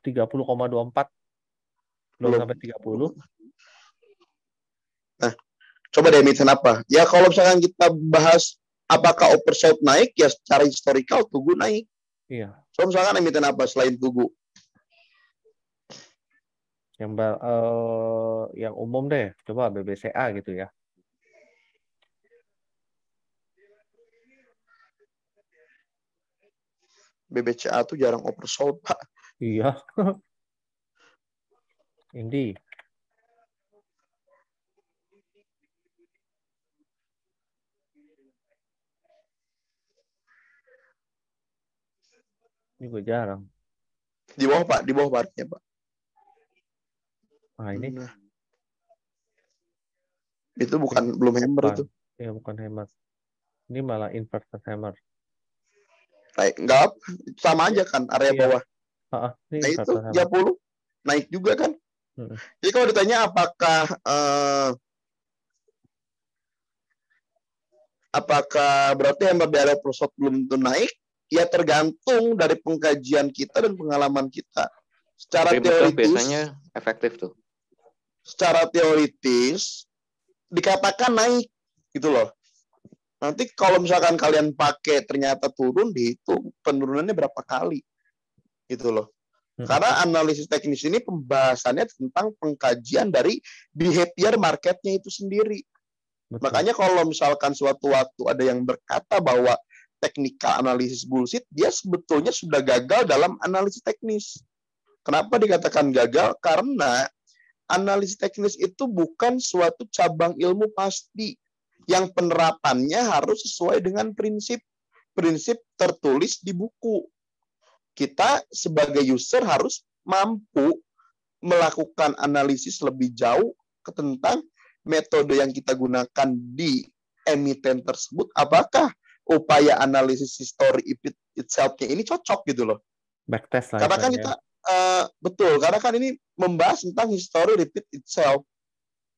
30,24. Belum Belum. sampai 30. Nah, coba deh emiten apa? Ya kalau misalkan kita bahas apakah oversold naik, ya secara historical Tugu naik. Iya. So misalkan emiten apa selain Tugu? Yang umum deh. Coba BBCA gitu ya. BBCA tuh jarang oversold, Pak. Iya. Indi. Ini gue jarang. Di bawah, Pak. Di bawah barnya, Pak. Nah, ini. Nah. Itu belum hammer itu. Ya, bukan hammer. Ini malah inverted hammer. Naik, enggak, sama aja kan area bawah. Ini Nah itu inverted hammer. 30 naik juga kan. Jadi kalau ditanya apakah berarti hammer di area oversold belum tentu naik? Ya tergantung dari pengkajian kita dan pengalaman kita. Secara teoritis biasanya efektif tuh. Secara teoritis dikatakan naik gitu loh. Nanti kalau misalkan kalian pakai ternyata turun, dihitung penurunannya berapa kali gitu loh. Karena analisis teknis ini pembahasannya tentang pengkajian dari behavior marketnya itu sendiri. Betul. Makanya kalau misalkan suatu waktu ada yang berkata bahwa technical analisis bullshit, dia sebetulnya sudah gagal dalam analisis teknis. Kenapa dikatakan gagal? Karena analisis teknis itu bukan suatu cabang ilmu pasti yang penerapannya harus sesuai dengan prinsip tertulis di buku. Kita sebagai user harus mampu melakukan analisis lebih jauh tentang metode yang kita gunakan di emiten tersebut, apakah upaya analisis history itself-nya ini cocok gitu loh. Backtest lah. Karena kan kita betul, karena kan ini membahas tentang history repeat itself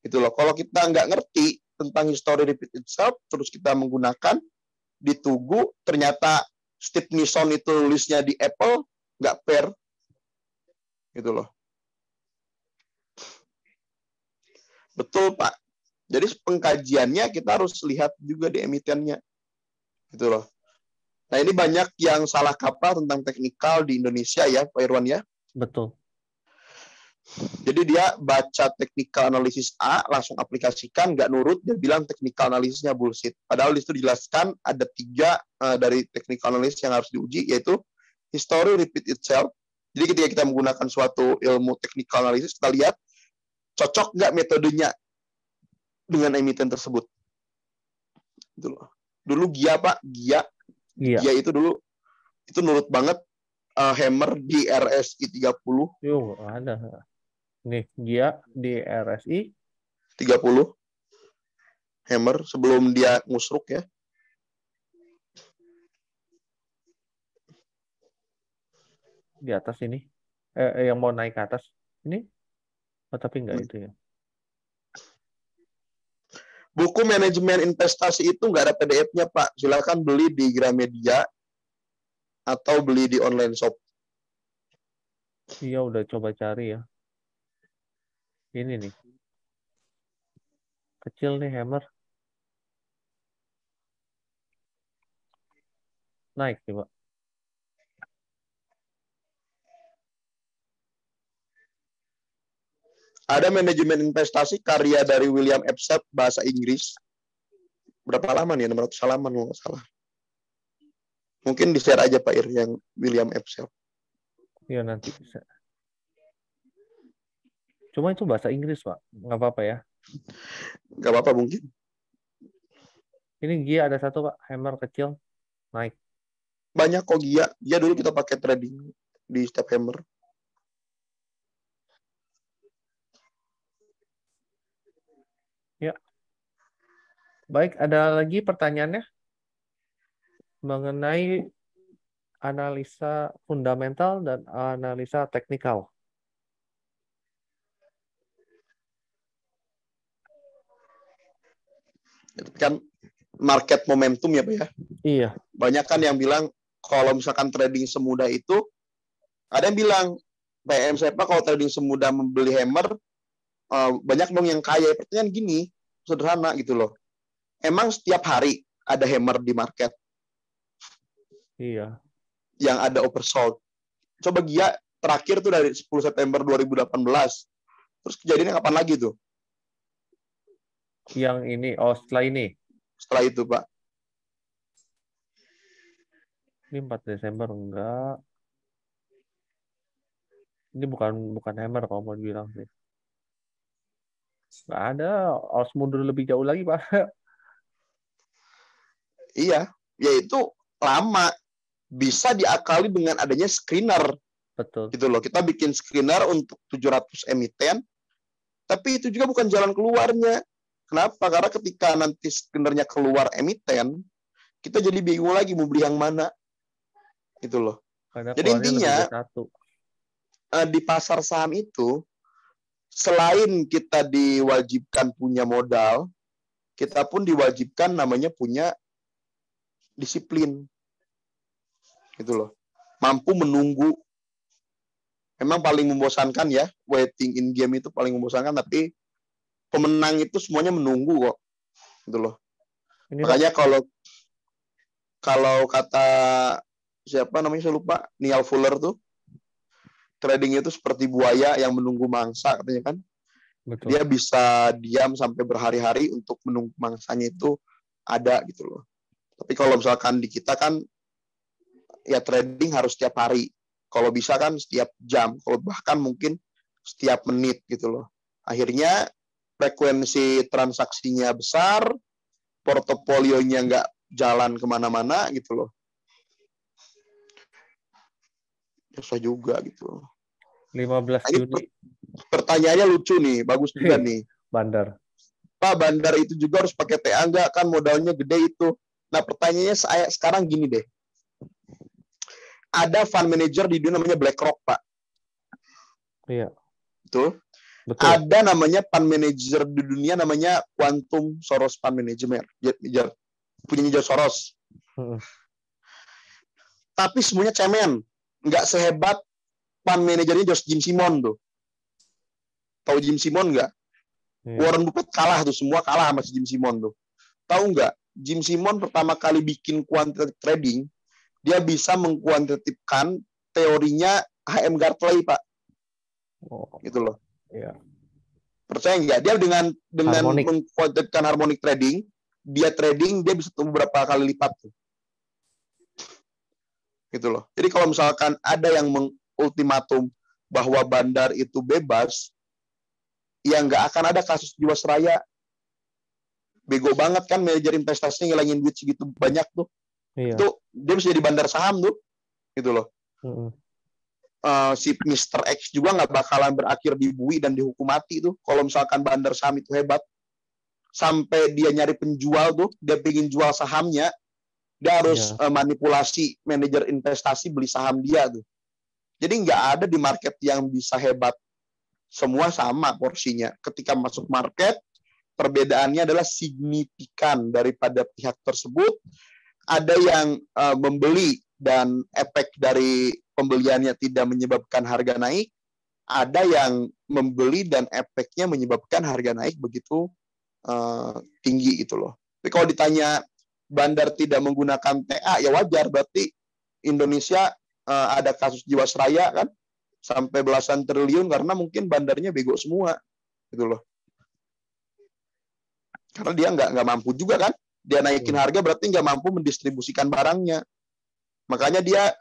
gitu loh. Kalau kita nggak ngerti tentang history repeat itself, terus kita menggunakan di Tugu, ternyata Steve Nison itu tulisnya di Apple, nggak fair gitu loh. Betul, Pak. Jadi pengkajiannya kita harus lihat juga di emitennya. Gitu loh. Nah, ini banyak yang salah kaprah tentang teknikal di Indonesia ya, Pak Irwan ya. Betul. Jadi dia baca technical analysis A, langsung aplikasikan, nggak nurut, dia bilang technical analisisnya bullshit. Padahal di situ dijelaskan ada 3 dari technical analysis yang harus diuji, yaitu history repeat itself. Jadi ketika kita menggunakan suatu ilmu technical analysis, kita lihat cocok nggak metodenya dengan emiten tersebut. Dulu Gia, Pak. Gia itu dulu, itu nurut banget hammer di RSI 30. Yo, ada. Nih, Gia di RSI 30. Hammer sebelum dia ngusruk ya. Di atas ini. Yang mau naik ke atas. Ini? Oh, tapi enggak itu ya. Buku manajemen investasi itu nggak ada PDF-nya, Pak. Silakan beli di Gramedia atau beli di online shop. Iya, udah coba cari ya. Ini nih. Kecil nih hammer. naik nih, Pak. Ada manajemen investasi karya dari William Epstein bahasa Inggris. Berapa lama nih? 600 halaman kalau nggak salah. Mungkin di-share aja Pak Ir yang William Epstein. Iya, nanti bisa. Cuma itu bahasa Inggris, Pak. Nggak apa-apa ya. Nggak apa-apa mungkin. Ini Gia ada satu, Pak. Hammer kecil. Naik. Banyak kok Gia. Gia dulu kita pakai trading di Step Hammer. Ya. Baik, ada lagi pertanyaannya mengenai analisa fundamental dan analisa teknikal. Itu kan market momentum ya Pak ya. Iya, Banyak kan yang bilang kalau misalkan trading semudah itu, ada yang bilang PM saya Pak kalau trading semudah membeli hammer, banyak dong yang kaya. Pertanyaan gini, sederhana gitu loh. Emang setiap hari ada hammer di market iya. yang ada oversold? Coba Gia, terakhir tuh dari 10 September 2018. Terus kejadiannya kapan lagi tuh? Yang ini, setelah ini. Setelah itu Pak. Ini 4 Desember, enggak. Ini bukan hammer kalau mau dibilang sih. Nggak ada, harus mundur lebih jauh lagi, Pak. Iya, yaitu lama. Bisa diakali dengan adanya screener. Betul. Gitu loh. Kita bikin screener untuk 700 emiten, tapi itu juga bukan jalan keluarnya. Kenapa? Karena ketika nanti screenernya keluar emiten, kita jadi bingung lagi mau beli yang mana. Gitu loh. Karena Jadi keluarnya intinya, lebih dari satu. di pasar saham itu, selain kita diwajibkan punya modal, kita pun diwajibkan namanya punya disiplin. Gitu loh. Mampu menunggu. Memang paling membosankan ya, waiting in game itu paling membosankan, tapi pemenang itu semuanya menunggu kok. Gitu loh. Ini, Makanya kalau kata siapa namanya saya lupa, Neil Fuller tuh, trading itu seperti buaya yang menunggu mangsa katanya kan. betul. Dia bisa diam sampai berhari-hari untuk menunggu mangsanya itu ada gitu loh. Tapi kalau misalkan di kita kan ya trading harus setiap hari. Kalau bisa kan setiap jam, kalau bahkan mungkin setiap menit gitu loh. Akhirnya frekuensi transaksinya besar, portofolionya nggak jalan kemana-mana gitu loh. Susah juga gitu. 15 Nah, ini Juni. pertanyaannya lucu nih, bagus juga nih. Bandar. Pak, bandar itu juga harus pakai TA nggak? Kan modalnya gede itu. Nah, pertanyaannya saya sekarang gini deh. Ada fund manager di dunia namanya BlackRock, Pak. Iya. Betul? Betul. Ada namanya fund manager di dunia namanya Quantum Soros Fund Management. Punya George Soros. Tapi semuanya cemen. Nggak sehebat fund manajernya Jim Simon tuh. Tahu Jim Simon nggak? Iya. Warren Buffett kalah tuh. Semua kalah sama si Jim Simon tuh. Tahu nggak? Jim Simon pertama kali bikin quantitative trading, dia bisa mengkuantitatifkan teorinya H.M. Gartley, Pak. Oh, Gitu loh. iya. Percaya nggak? Dia dengan Harmonic. mengkuantitatifkan harmonic trading, dia bisa tumbuh berapa kali lipat tuh. Gitu loh. Jadi kalau misalkan ada yang mengultimatum bahwa bandar itu bebas, ya nggak akan ada kasus Jiwasraya. Bego banget kan manajer investasinya ngilangin duit segitu banyak tuh. Iya. Itu dia bisa jadi bandar saham tuh. Gitu loh. Si Mr. X juga nggak bakalan berakhir dibui dan dihukum mati tuh. Kalau misalkan bandar saham itu hebat. Sampai dia nyari penjual tuh, dia pengen jual sahamnya, dia harus manipulasi manajer investasi beli saham dia tuh. Jadi nggak ada di market yang bisa hebat. Semua sama porsinya. Ketika masuk market, perbedaannya adalah signifikan daripada pihak tersebut. Ada yang membeli dan efek dari pembeliannya tidak menyebabkan harga naik. Ada yang membeli dan efeknya menyebabkan harga naik begitu tinggi gitu loh. Tapi kalau ditanya bandar tidak menggunakan TA, ya wajar. Berarti Indonesia ada kasus Jiwasraya kan, sampai belasan triliun karena mungkin bandarnya bego semua, gitu loh. Karena dia nggak mampu juga kan, dia naikin harga berarti nggak mampu mendistribusikan barangnya. Makanya dia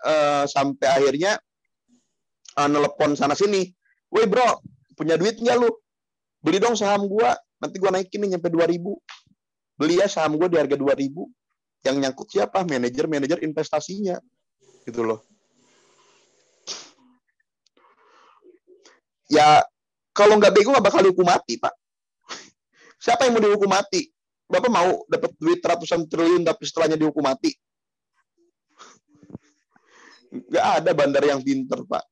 sampai akhirnya nelepon sana sini, woi bro, punya duit nggak lu? Beli dong saham gua, nanti gua naikin nih nyampe 2.000. Beli ya saham gua di harga 2.000. Yang nyangkut siapa? Manajer investasinya, gitu loh. Ya kalau nggak bego nggak bakal dihukum mati, Pak. Siapa yang mau dihukum mati? Bapak mau dapat duit ratusan triliun tapi setelahnya dihukum mati? Nggak ada bandar yang pinter, Pak.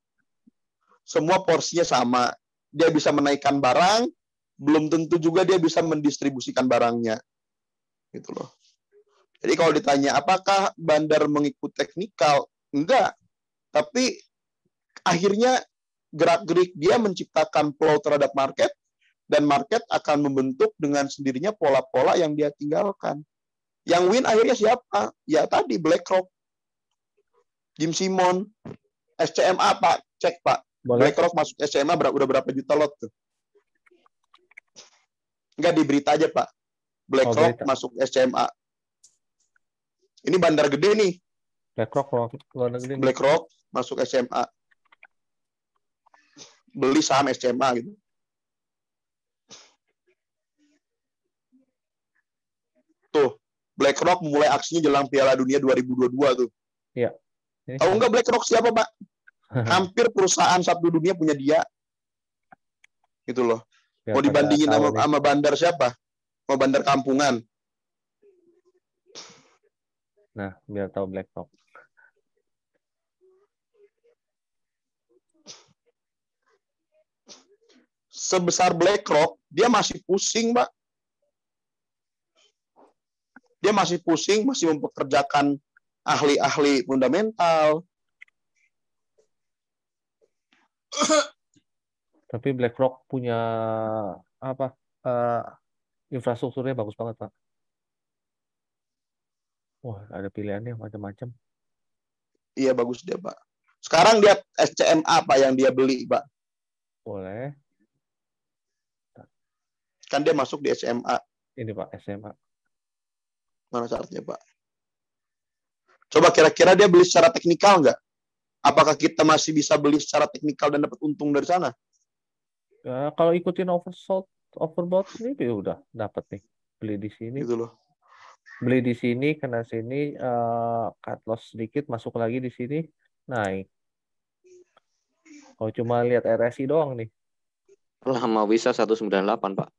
Semua porsinya sama. Dia bisa menaikkan barang, belum tentu juga dia bisa mendistribusikan barangnya. Gitu loh. Jadi kalau ditanya, apakah bandar mengikut teknikal? Enggak. Tapi akhirnya gerak-gerik dia menciptakan flow terhadap market, dan market akan membentuk dengan sendirinya pola-pola yang dia tinggalkan. Yang win akhirnya siapa? Ya tadi BlackRock, Jim Simon, SCMA, Pak. Cek, Pak. Boleh. BlackRock masuk SCMA udah berapa juta lot tuh? Enggak, di berita aja, Pak. BlackRock masuk SCMA. Ini bandar gede nih. BlackRock masuk SMA. Beli saham SCMA gitu. Tuh, BlackRock mulai aksinya jelang Piala Dunia 2022 tuh. Iya. Tahu nggak BlackRock siapa, Pak? Hampir perusahaan satu dunia punya dia. Gitu loh. Ya, mau dibandingin sama bandar siapa? Sama bandar kampungan. Nah, biar tahu BlackRock. Sebesar BlackRock, dia masih pusing, Pak. Dia masih pusing, masih mempekerjakan ahli-ahli fundamental. Tapi BlackRock punya apa? Infrastrukturnya bagus banget, Pak. Wah, ada pilihannya macam-macam. Iya, bagus dia, Pak. Sekarang dia SCMA apa yang dia beli, Pak? Boleh. Kan dia masuk di SMA. Ini, Pak, SMA. Mana chartnya, Pak? Coba kira-kira dia beli secara teknikal nggak? Apakah kita masih bisa beli secara teknikal dan dapat untung dari sana? Ya, kalau ikutin overbought ini ya udah dapat nih. Beli di sini. Gitu loh. Beli di sini, kena sini, cut loss sedikit, masuk lagi di sini, naik. Kalau cuma lihat RSI doang nih. Lama bisa 198, Pak.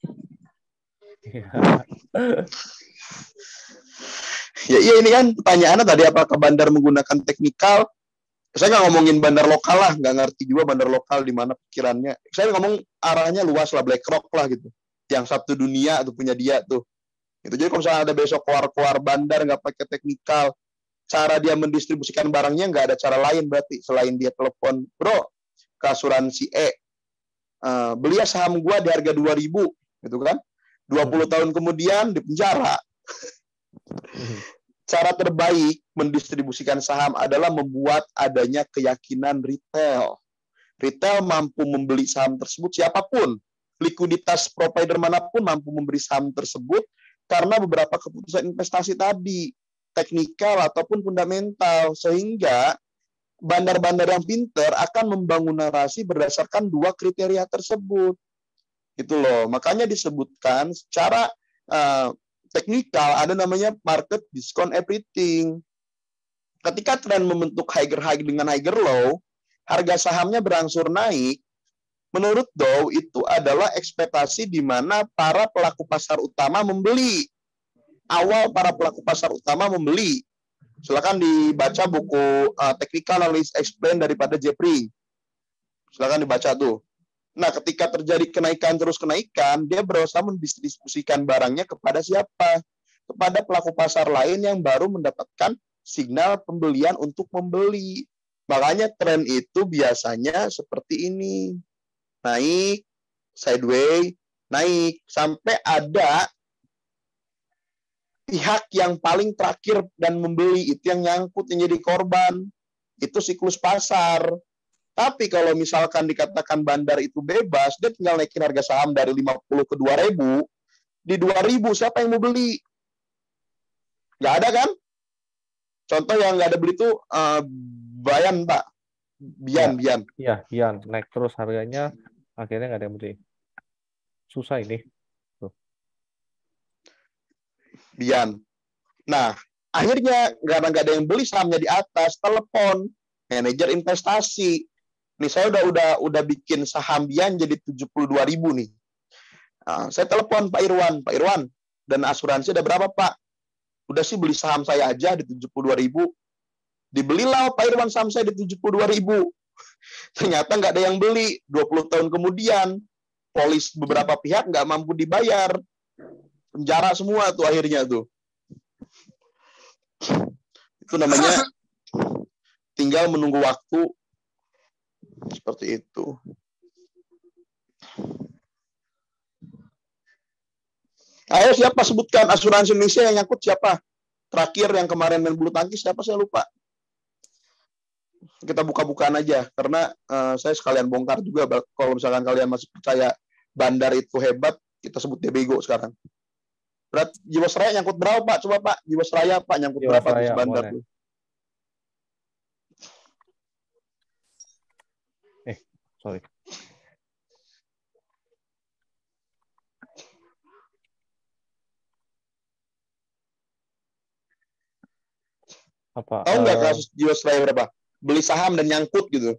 Ya iya, ini kan pertanyaannya tadi apakah bandar menggunakan teknikal. Saya nggak ngomongin bandar lokal lah, nggak ngerti juga bandar lokal di mana pikirannya. Saya ngomong arahnya luas lah, BlackRock lah gitu. Yang satu dunia tuh punya dia tuh. Itu jadi kalau misalnya ada besok keluar bandar nggak pakai teknikal, cara dia mendistribusikan barangnya nggak ada cara lain berarti selain dia telepon, bro, ke asuransi beli saham gua di harga 2.000, gitu kan? 20 tahun kemudian di penjara. Cara terbaik mendistribusikan saham adalah membuat adanya keyakinan retail. Retail mampu membeli saham tersebut, siapapun, likuiditas provider manapun mampu memberi saham tersebut karena beberapa keputusan investasi tadi, teknikal ataupun fundamental, sehingga bandar-bandar yang pinter akan membangun narasi berdasarkan dua kriteria tersebut. Gitu loh. Makanya disebutkan secara teknikal ada namanya market discount everything. Ketika tren membentuk higher high dengan higher low, harga sahamnya berangsur naik. Menurut Dow itu adalah ekspektasi di mana para pelaku pasar utama membeli. Awal para pelaku pasar utama membeli. Silakan dibaca buku Technical Analysis Explained daripada Jeffrey. Silakan dibaca tuh. Nah, ketika terjadi kenaikan terus kenaikan, dia berusaha mendistribusikan barangnya kepada siapa? Kepada pelaku pasar lain yang baru mendapatkan signal pembelian untuk membeli. Makanya tren itu biasanya seperti ini. Naik, sideways, naik. Sampai ada pihak yang paling terakhir dan membeli, itu yang nyangkut, yang jadi korban. Itu siklus pasar. Tapi kalau misalkan dikatakan bandar itu bebas, dia tinggal naikin harga saham dari 50 ke 2.000, di 2.000 siapa yang mau beli? Nggak ada kan? Contoh yang nggak ada beli itu Bayan, Pak. Bian. Iya, Bian. Naik terus harganya, akhirnya nggak ada yang beli. Susah ini. Tuh. Bian. Nah, akhirnya karena nggak ada yang beli sahamnya di atas, telepon manajer investasi. Nih saya udah bikin saham Bian jadi 72.000 nih. Nah, saya telepon Pak Irwan, dan asuransi ada berapa Pak? Udah sih beli saham saya aja di 72.000. Dibelilah Pak Irwan saham saya di 72.000. Ternyata nggak ada yang beli. 20 tahun kemudian, polis beberapa pihak nggak mampu dibayar. Penjara semua tuh akhirnya tuh. Itu namanya tinggal menunggu waktu. Seperti itu. Ayo siapa sebutkan asuransi Indonesia yang nyangkut siapa? Terakhir yang kemarin main bulu tangkis siapa saya lupa. Kita buka-bukaan aja karena saya sekalian bongkar juga kalau misalkan kalian masih percaya bandar itu hebat, kita sebut dia bego sekarang. Berat Jiwasraya nyangkut berapa Pak? Coba Pak, Jiwasraya Pak nyangkut berapa di bandar tuh? Sorry. Apa? Tahu nggak kasus Jiwasraya berapa? Beli saham dan nyangkut gitu.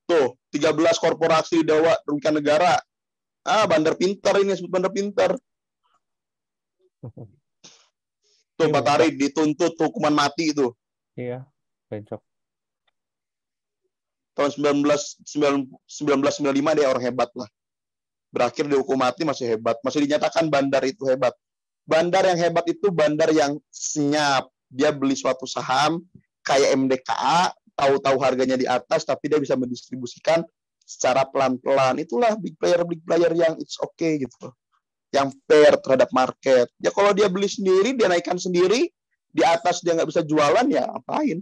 Tuh, 13 korporasi dawa rugikan negara. Bandar pintar ini, sebut bandar pintar. Tuh, Pak Tari dituntut hukuman mati itu. Iya, bencok. Tahun 1995 dia orang hebat lah. Berakhir dihukum mati masih hebat. Masih dinyatakan bandar itu hebat. Bandar yang hebat itu bandar yang senyap. Dia beli suatu saham kayak MDKA, tahu-tahu harganya di atas, tapi dia bisa mendistribusikan secara pelan-pelan. Itulah big player yang it's okay gitu. Yang fair terhadap market. Ya kalau dia beli sendiri, dia naikkan sendiri, di atas dia nggak bisa jualan, ya apain?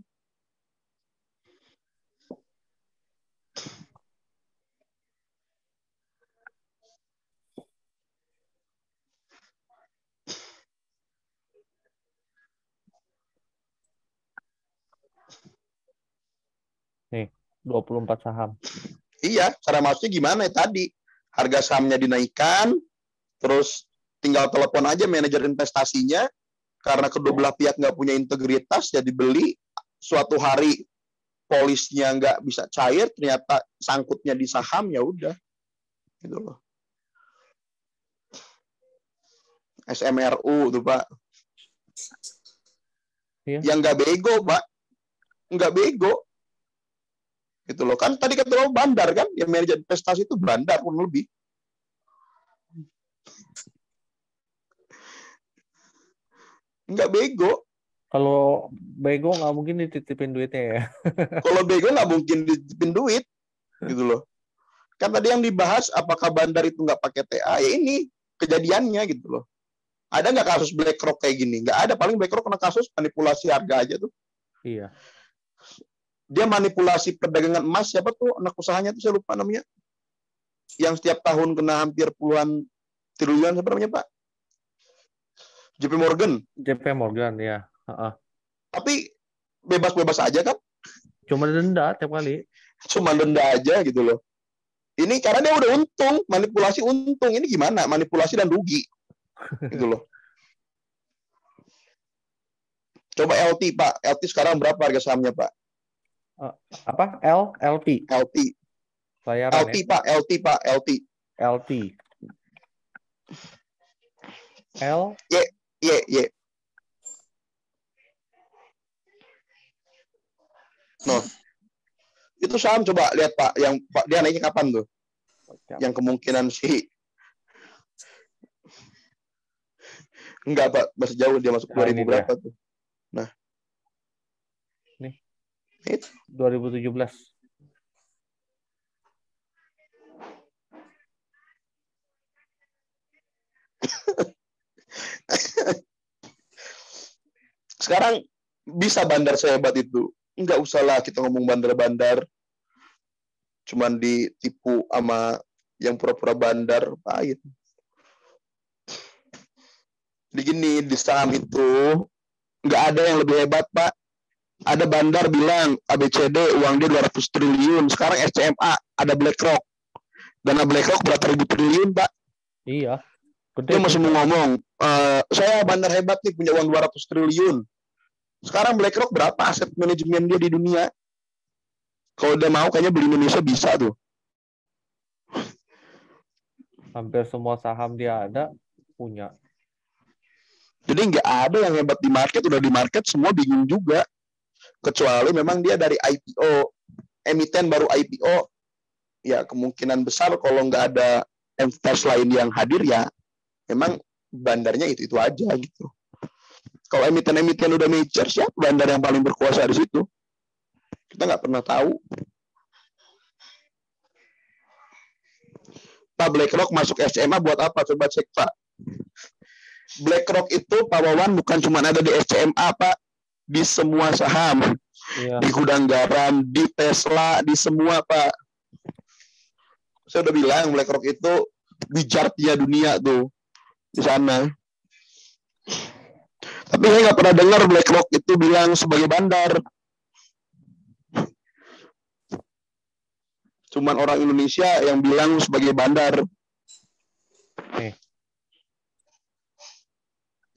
Nih, 24 saham. Iya, cara masuknya gimana ya tadi? Harga sahamnya dinaikkan, terus tinggal telepon aja manajer investasinya, karena kedua belah pihak nggak punya integritas, ya dibeli, suatu hari polisnya nggak bisa cair, ternyata sangkutnya di saham, ya udah. Gitu loh. SMRU tuh Pak. Iya. Yang nggak bego Pak. Nggak bego. Gitu loh. Kan tadi kata lo bandar kan, yang manajer investasi itu bandar pun lebih. Nggak bego. Kalau bego nggak mungkin dititipin duitnya ya. Kalau bego nggak mungkin dititipin duit. Gitu loh. Kan tadi yang dibahas apakah bandar itu nggak pakai TA, ya ini kejadiannya gitu loh. Ada nggak kasus BlackRock kayak gini? Nggak ada, paling BlackRock kena kasus manipulasi harga aja tuh. Iya. Dia manipulasi perdagangan emas, siapa tuh anak usahanya tuh saya lupa namanya. Yang setiap tahun kena hampir puluhan triliun, siapa namanya Pak? JP Morgan. JP Morgan ya. Tapi bebas-bebas aja kan? Cuma denda tiap kali. Cuma denda aja gitu loh. Ini karena dia udah untung, manipulasi untung. Ini gimana? Manipulasi dan rugi. Gitu loh. Coba LT Pak. LT sekarang berapa harga sahamnya Pak? Apa? LP. LT. Layaran LT ya? Pak. LT Pak. LT. LT. L. Y. No. Itu saham coba lihat Pak, yang Pak dia naiknya kapan tuh? Yang kemungkinan sih enggak Pak, masih jauh dia masuk 2000 berapa tuh. Nah. Nih. Itu 2017. Sekarang bisa bandar sehebat itu. Nggak usahlah kita ngomong bandar-bandar, cuman ditipu sama yang pura-pura bandar, pahit. Jadi gini, di saham itu nggak ada yang lebih hebat, Pak. Ada bandar bilang ABCD uang dia 200 triliun. Sekarang SCMA ada BlackRock. Dana BlackRock berapa ribu triliun, Pak? Iya. Dia masih mau ngomong, saya bandar hebat nih punya uang 200 triliun. Sekarang BlackRock berapa aset manajemen dia di dunia? Kalau dia mau kayaknya beli Indonesia bisa tuh. Hampir semua saham dia ada, punya. Jadi nggak ada yang hebat di market, udah di market semua bingung juga. Kecuali memang dia dari IPO, emiten baru IPO, ya kemungkinan besar kalau nggak ada entitas lain yang hadir ya memang bandarnya itu aja gitu. Kalau emiten-emiten udah mature, siapa bandar yang paling berkuasa di situ? Kita nggak pernah tahu. Pak, BlackRock masuk SCMA buat apa? Coba cek, Pak. BlackRock itu, Pak Wawan, bukan cuma ada di SCMA, Pak. Di semua saham. Iya. Di gudang garam, di Tesla, di semua, Pak. Saya udah bilang BlackRock itu wizardnya dunia tuh di sana. Tapi saya nggak pernah dengar BlackRock itu bilang sebagai bandar. Cuman orang Indonesia yang bilang sebagai bandar.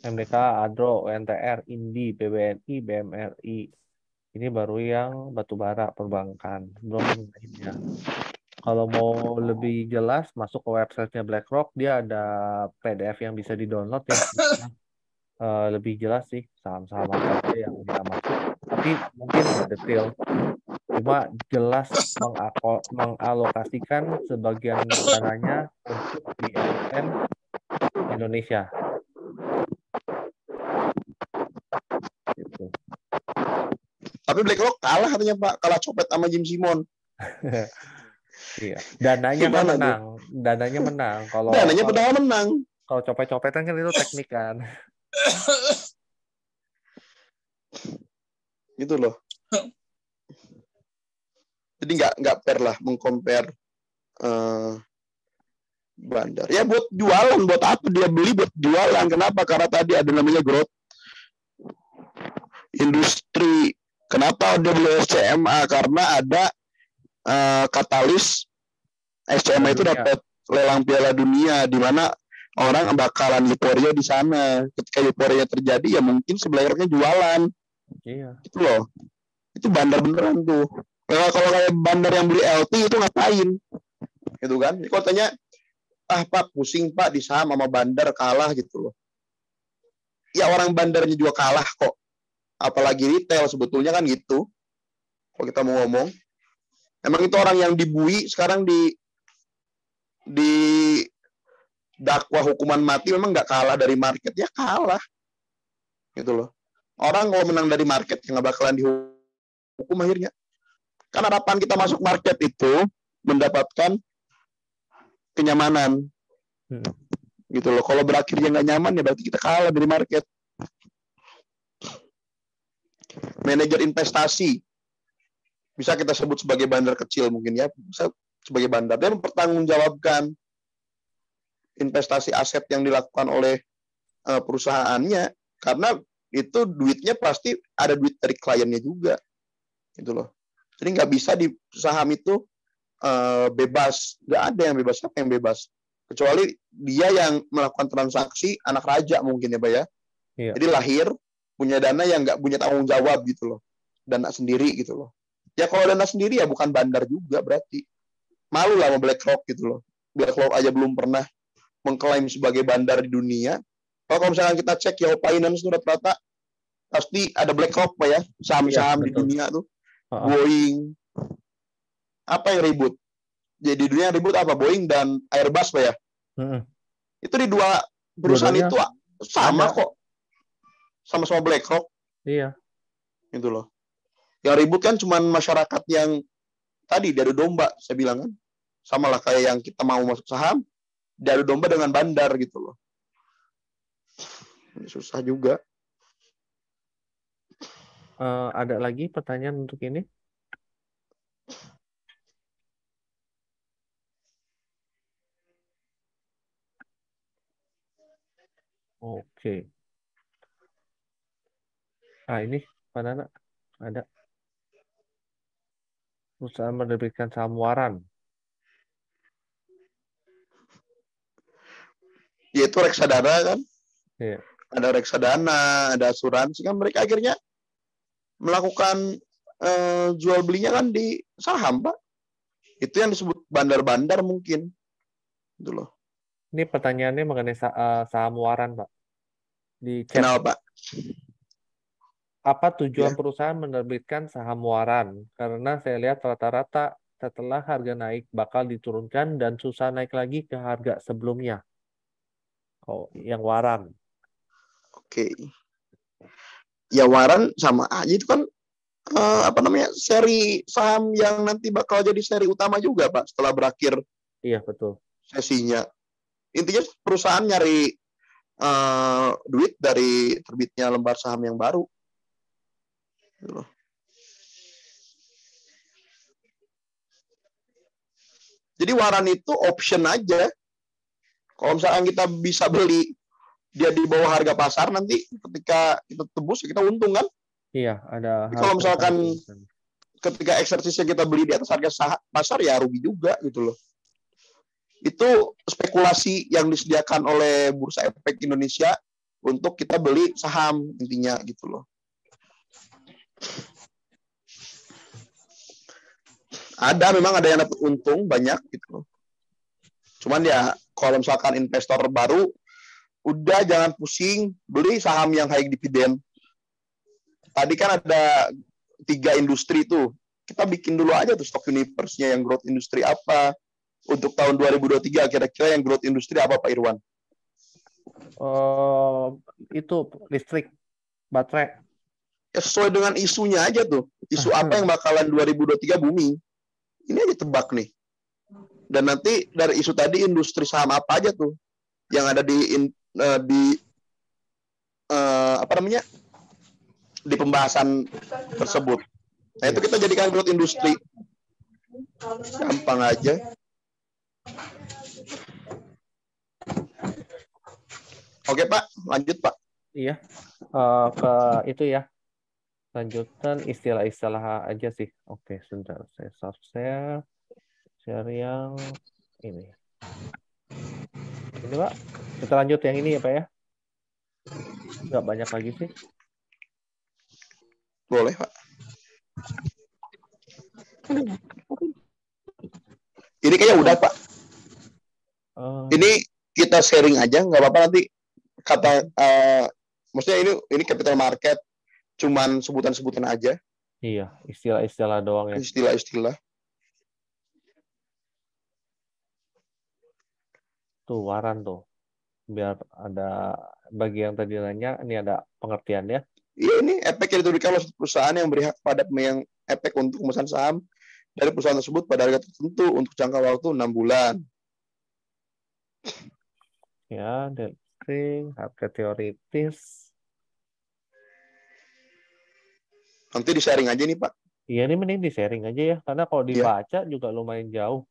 MDK, Adro, UNTR, Indi, BBNI, BMRI. Ini baru yang batubara perbankan, belum yang lainnya. Kalau mau lebih jelas, masuk ke websitenya BlackRock, dia ada PDF yang bisa di-download ya. Lebih jelas sih saham-saham apa aja yang dia masuk. Tapi mungkin nggak detail. Cuma jelas mengalokasikan sebagian dananya untuk di emiten Indonesia. Gitu. Tapi BlackRock kalah katanya, Pak, kalah copet sama Jim Simon. Iya, dananya kan menang. Dananya menang. Dananya padahal menang. Kalau copet-copetan kan itu teknik kan. Gitu loh. Jadi nggak fair lah mengcompare bandar. Ya buat jualan, buat apa dia beli? Buat jualan. Kenapa? Karena tadi ada namanya growth industri. Kenapa dia beli SCMA? Karena ada katalis SCMA itu dapat lelang Piala Dunia, di mana orang bakalan euforia di sana. Ketika euforia terjadi, ya mungkin BlackRock-nya jualan. Iya. Itu loh. Itu bandar beneran tuh. Kalau kayak bandar yang beli LT itu ngapain? Gitu kan? Kalau tanya, Pak, pusing Pak di saham sama bandar kalah gitu loh. Ya orang bandarnya juga kalah kok. Apalagi retail sebetulnya kan gitu. Kalau kita mau ngomong. Emang itu orang yang dibui sekarang di dakwa hukuman mati memang nggak kalah dari market, ya kalah. Gitu loh. Orang kalau menang dari market nggak bakalan dihukum akhirnya. Karena harapan kita masuk market itu mendapatkan kenyamanan. Gitu loh. Kalau berakhirnya nggak nyaman ya berarti kita kalah dari market. Manajer investasi bisa kita sebut sebagai bandar kecil mungkin ya, bisa sebagai bandar. Dia mempertanggungjawabkan investasi aset yang dilakukan oleh perusahaannya, karena itu duitnya pasti ada duit dari kliennya juga, gitu loh. Jadi nggak bisa di saham itu bebas, nggak ada yang bebas. Siapa yang bebas? Kecuali dia yang melakukan transaksi anak raja mungkin ya, Pak ya. Iya. Jadi lahir punya dana yang nggak punya tanggung jawab gitu loh, dana sendiri gitu loh. Ya kalau dana sendiri ya bukan bandar juga berarti. Malu lah sama BlackRock gitu loh. BlackRock aja belum pernah mengklaim sebagai bandar di dunia. Kalau misalkan kita cek Yahoo Finance itu rata-rata pasti ada BlackRock, Pak ya. Saham-saham di dunia tuh. Boeing. Apa yang ribut? Jadi di dunia ribut apa? Boeing dan Airbus, Pak ya. Itu di dua perusahaan itu sama kok. Sama-sama BlackRock. Iya. Gitu loh. Yang ribut kan cuma masyarakat yang tadi diadu domba, saya bilang kan. Sama lah kayak yang kita mau masuk saham, diadu domba dengan bandar gitu loh. Susah juga. Ada lagi pertanyaan untuk ini? Oke. Ini Pak Nana ada perusahaan menerbitkan saham waran. Yaitu reksadana kan, Iya. ada reksadana, ada asuransi kan, mereka akhirnya melakukan jual belinya kan di saham, Pak. Itu yang disebut bandar-bandar mungkin. Gitu loh. Ini pertanyaannya mengenai saham waran, Pak. Di chat. Kenapa, Pak? Apa tujuan Ya. perusahaan menerbitkan saham waran? Karena saya lihat rata-rata setelah harga naik bakal diturunkan dan susah naik lagi ke harga sebelumnya. Oh, yang waran. Oke. Ya waran sama aja itu kan seri saham yang nanti bakal jadi seri utama juga, Pak, setelah berakhir Iya, betul. sesinya. Intinya perusahaan nyari duit dari terbitnya lembar saham yang baru. Gitu loh. Jadi waran itu option aja. Kalau misalkan kita bisa beli dia di bawah harga pasar, nanti ketika kita tebus kita untung kan. Iya, ada Kalau harus misalkan ada ketika eksersisnya kita beli di atas harga pasar, ya rugi juga gitu loh. Itu spekulasi yang disediakan oleh Bursa Efek Indonesia untuk kita beli saham intinya gitu loh. Memang ada yang dapat untung banyak gitu loh. Cuman ya kalau misalkan investor baru, udah jangan pusing, beli saham yang high dividen. Tadi kan ada 3 industri tuh. Kita bikin dulu aja tuh stock universe-nya yang growth industri apa. Untuk tahun 2023 kira-kira yang growth industri apa, Pak Irwan? Itu listrik, baterai. Ya sesuai dengan isunya aja tuh. Isu apa yang bakalan 2023 booming. Ini aja tebak nih. Dan nanti dari isu tadi industri saham apa aja tuh yang ada di pembahasan tersebut. Nah, itu kita jadikan growth industri. Gampang aja. Oke, Pak. Lanjut, Pak. Iya. Ke itu ya. Lanjutan istilah-istilah aja sih. Oke, sebentar. Saya share. Share yang ini. Ini, Pak. Kita lanjut yang ini ya, Pak ya. Nggak banyak lagi sih. Boleh, Pak. Ini kayaknya udah, Pak. Ini kita sharing aja, nggak apa-apa nanti kata maksudnya ini capital market cuman sebutan-sebutan aja. Iya, istilah-istilah doang ya. Istilah-istilah. Tuh, waran tuh. Biar ada bagi yang tadi nanya, ini ada pengertiannya. Iya, ini efek yang diberikan oleh perusahaan yang berhak pada yang efek untuk pemesan saham dari perusahaan tersebut pada harga tertentu untuk jangka waktu 6 bulan. Ya, delisting, harga teoritis. Nanti di-sharing aja nih, Pak. Iya, ini mending di-sharing aja ya. Karena kalau dibaca juga lumayan jauh.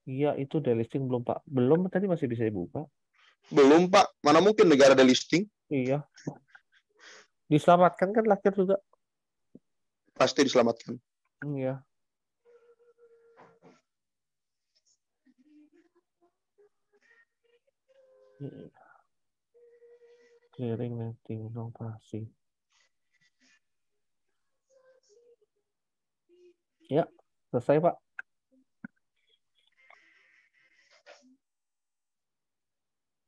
Iya, itu delisting belum, Pak. Belum, tadi masih bisa dibuka. Belum, Pak. Mana mungkin negara delisting? Iya. Diselamatkan kan lahir juga. Pasti diselamatkan. Iya. Clearing netting operasi. Ya, selesai, Pak.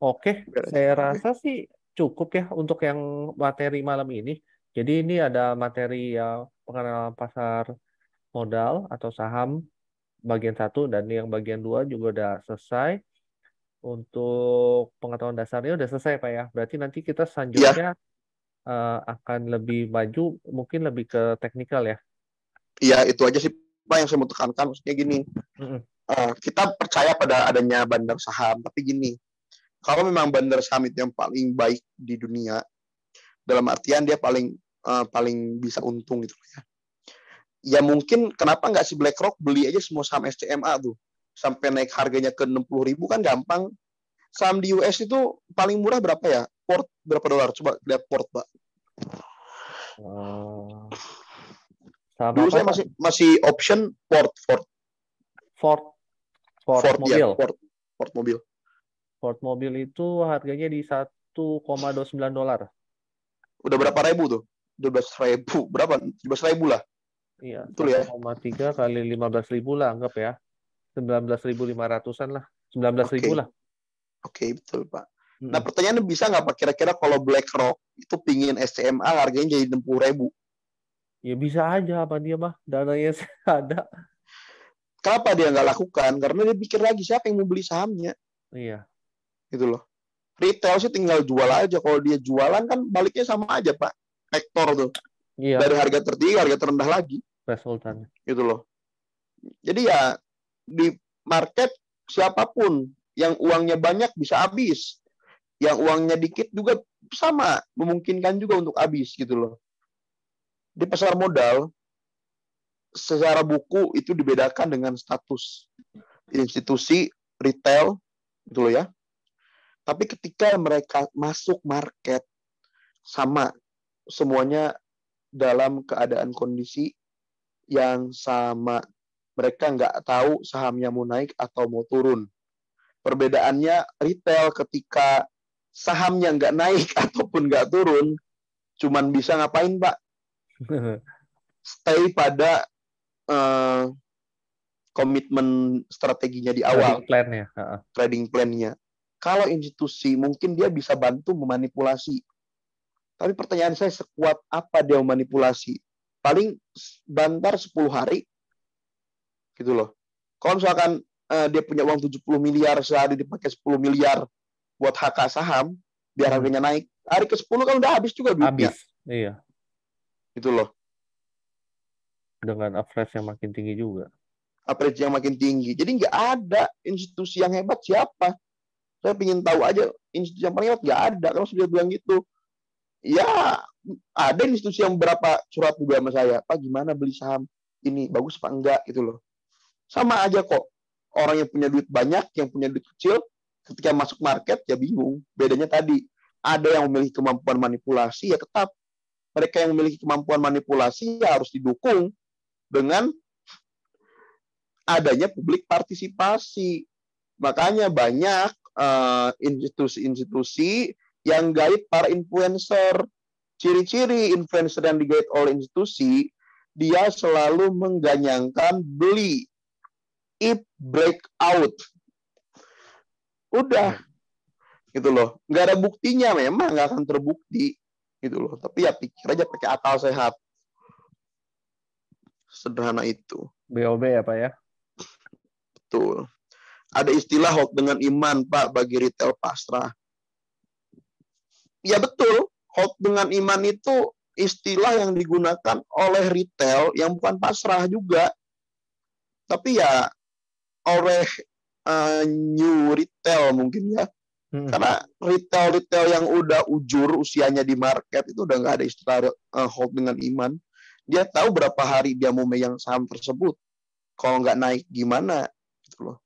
Oke, saya rasa sih cukup ya untuk yang materi malam ini. Jadi ini ada materi ya pengenalan pasar modal atau saham bagian 1 dan yang bagian 2 juga udah selesai. Untuk pengetahuan dasarnya udah selesai, Pak ya. Berarti nanti kita selanjutnya akan lebih maju, mungkin lebih ke teknikal ya. Iya, itu aja sih Pak yang saya mau tekankan. Maksudnya gini, kita percaya pada adanya bandar saham, tapi gini, kalau memang bandar saham itu yang paling baik di dunia, dalam artian dia paling paling bisa untung gitu ya. Ya mungkin kenapa nggak si BlackRock beli aja semua saham SCMA tuh sampai naik harganya ke 60.000 kan gampang. Saham di US itu paling murah berapa ya? Port berapa dolar? Coba lihat port, Pak. Saham Dulu apa, saya Pak? masih option Ford ya, mobil. Ford mobil. Ford mobil itu harganya di $1,29. Udah berapa ribu tuh? 12.000. Berapa? 17.000 lah. Iya, Betul ya? 1,3 kali 15.000 lah, anggap ya. 19.500-an lah. 19.000 lah. Oke, betul, Pak. Nah, pertanyaannya bisa nggak, Pak? Kira-kira kalau BlackRock itu pingin SCMA harganya jadi 60.000? Ya bisa aja apa dia mah. Dananya ada. Kenapa dia nggak lakukan? Karena dia pikir lagi, siapa yang mau beli sahamnya? Iya. Gitu loh. Retail sih tinggal jual aja. Kalau dia jualan kan baliknya sama aja, Pak. Vektor tuh. Iya. Dari harga tertinggi, harga terendah lagi. Resultannya. Gitu loh. Jadi ya, di market siapapun yang uangnya banyak bisa habis. Yang uangnya dikit juga sama, memungkinkan juga untuk habis gitu loh. Di pasar modal, secara buku itu dibedakan dengan status institusi, retail, gitu loh ya. Tapi ketika mereka masuk market, sama semuanya dalam keadaan kondisi yang sama. Mereka nggak tahu sahamnya mau naik atau mau turun. Perbedaannya retail ketika sahamnya nggak naik ataupun nggak turun, cuman bisa ngapain, Pak? Stay pada komitmen strateginya di awal. Trading plan-nya. Kalau institusi, mungkin dia bisa bantu memanipulasi. Tapi pertanyaan saya, sekuat apa dia memanipulasi? Paling bantar 10 hari. Gitu loh. Kalau misalkan dia punya uang 70 miliar, sehari dipakai 10 miliar buat HK saham, biar harganya naik. Hari ke-10 kan udah habis juga duitnya. Habis, iya. Gitu loh. Dengan average yang makin tinggi juga. Average yang makin tinggi. Jadi nggak ada institusi yang hebat siapa. Saya ingin tahu aja institusi yang paling hebat nggak ada. Kalau sudah bilang gitu, ya ada institusi yang berapa surat juga sama saya. Pak, gimana beli saham ini? Bagus apa enggak? Gitu loh. Sama aja kok. Orang yang punya duit banyak, yang punya duit kecil, ketika masuk market ya bingung. Bedanya tadi, ada yang memiliki kemampuan manipulasi, ya tetap. Mereka yang memiliki kemampuan manipulasi ya harus didukung dengan adanya publik partisipasi. Makanya banyak institusi-institusi yang guide para influencer. Ciri-ciri influencer yang digait oleh institusi, dia selalu mengganyangkan beli, if breakout. Udah. Gitu loh. Nggak ada buktinya, memang nggak akan terbukti. Gitu loh. Tapi ya pikir aja pakai akal sehat. Sederhana itu. BOB ya, Pak ya? Betul. Ada istilah hold dengan iman, Pak, bagi retail pasrah. Ya betul, hold dengan iman itu istilah yang digunakan oleh retail yang bukan pasrah juga. Tapi ya oleh new retail mungkin ya. Karena retail-retail yang udah ujur usianya di market itu udah nggak ada istilah hold dengan iman. Dia tahu berapa hari dia mau megang saham tersebut. Kalau nggak naik gimana? Gitu loh.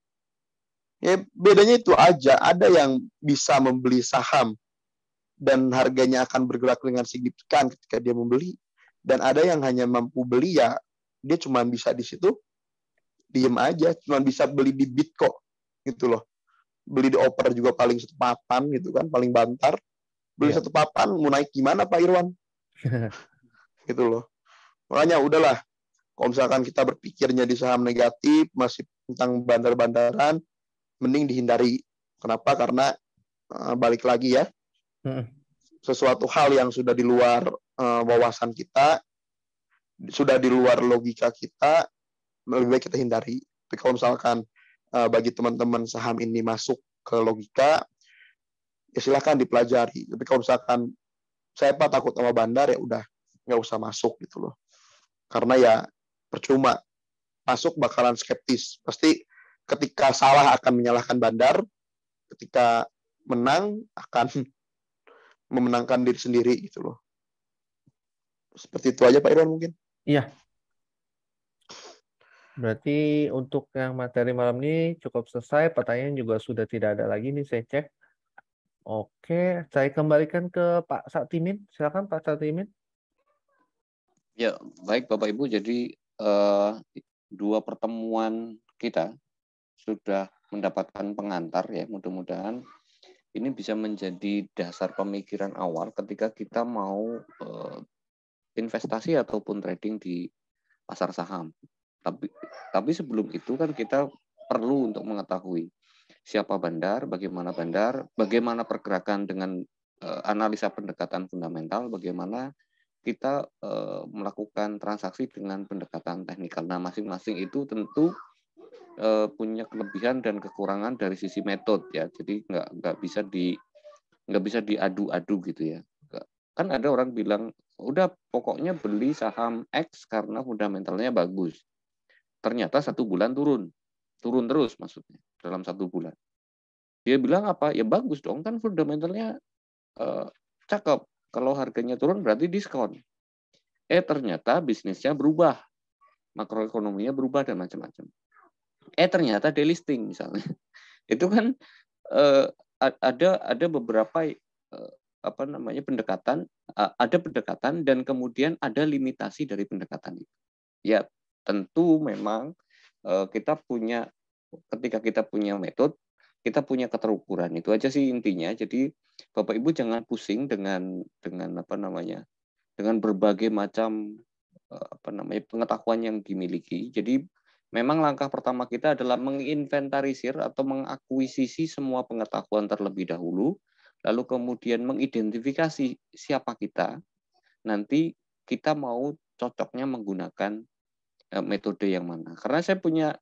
Ya, bedanya itu aja. Ada yang bisa membeli saham dan harganya akan bergerak dengan signifikan ketika dia membeli. Dan ada yang hanya mampu beli, ya dia cuma bisa di situ diem aja. Cuma bisa beli di Bitco. Gitu loh. Beli di Oper juga paling satu papan gitu kan. Paling bantar. Beli satu papan, mau naik gimana Pak Irwan? Gitu loh. Makanya udahlah. Kalau misalkan kita berpikirnya di saham negatif, masih tentang bandar-bandaran, mending dihindari. Kenapa? Karena balik lagi ya, sesuatu hal yang sudah di luar wawasan kita, sudah di luar logika kita, lebih baik kita hindari. Tapi kalau misalkan bagi teman-teman saham ini masuk ke logika, ya silakan dipelajari. Tapi kalau misalkan saya Pak takut sama bandar, ya udah nggak usah masuk gitu loh. Karena ya percuma, masuk bakalan skeptis. Pasti ketika salah akan menyalahkan bandar, ketika menang akan memenangkan diri sendiri gitu loh. Seperti itu aja Pak Irwan mungkin. Iya. Berarti untuk yang materi malam ini cukup selesai. Pertanyaan juga sudah tidak ada lagi nih, saya cek. Oke, saya kembalikan ke Pak Saktimin. Silakan Pak Saktimin. Ya, baik Bapak Ibu. Jadi 2 pertemuan kita sudah mendapatkan pengantar ya. Mudah-mudahan ini bisa menjadi dasar pemikiran awal ketika kita mau investasi ataupun trading di pasar saham. Tapi sebelum itu kan kita perlu untuk mengetahui siapa bandar, bagaimana pergerakan dengan analisa pendekatan fundamental, bagaimana kita melakukan transaksi dengan pendekatan teknikal. Nah, masing-masing itu tentu punya kelebihan dan kekurangan dari sisi metode ya. Jadi nggak bisa diadu-adu gitu ya. Kan ada orang bilang udah pokoknya beli saham X karena fundamentalnya bagus. Ternyata 1 bulan turun terus maksudnya dalam 1 bulan. Dia bilang apa? Ya bagus dong, kan fundamentalnya cakep. Kalau harganya turun berarti diskon. Ternyata bisnisnya berubah, makroekonominya berubah dan macam-macam. Ternyata delisting misalnya. Itu kan ada beberapa pendekatan, ada pendekatan dan kemudian ada limitasi dari pendekatan itu. Ya tentu memang ketika kita punya metode, kita punya keterukuran, itu aja sih intinya. Jadi Bapak Ibu jangan pusing dengan dengan berbagai macam pengetahuan yang dimiliki. Jadi memang langkah pertama kita adalah menginventarisir atau mengakuisisi semua pengetahuan terlebih dahulu, lalu kemudian mengidentifikasi siapa kita. Nanti kita mau cocoknya menggunakan metode yang mana. Karena saya punya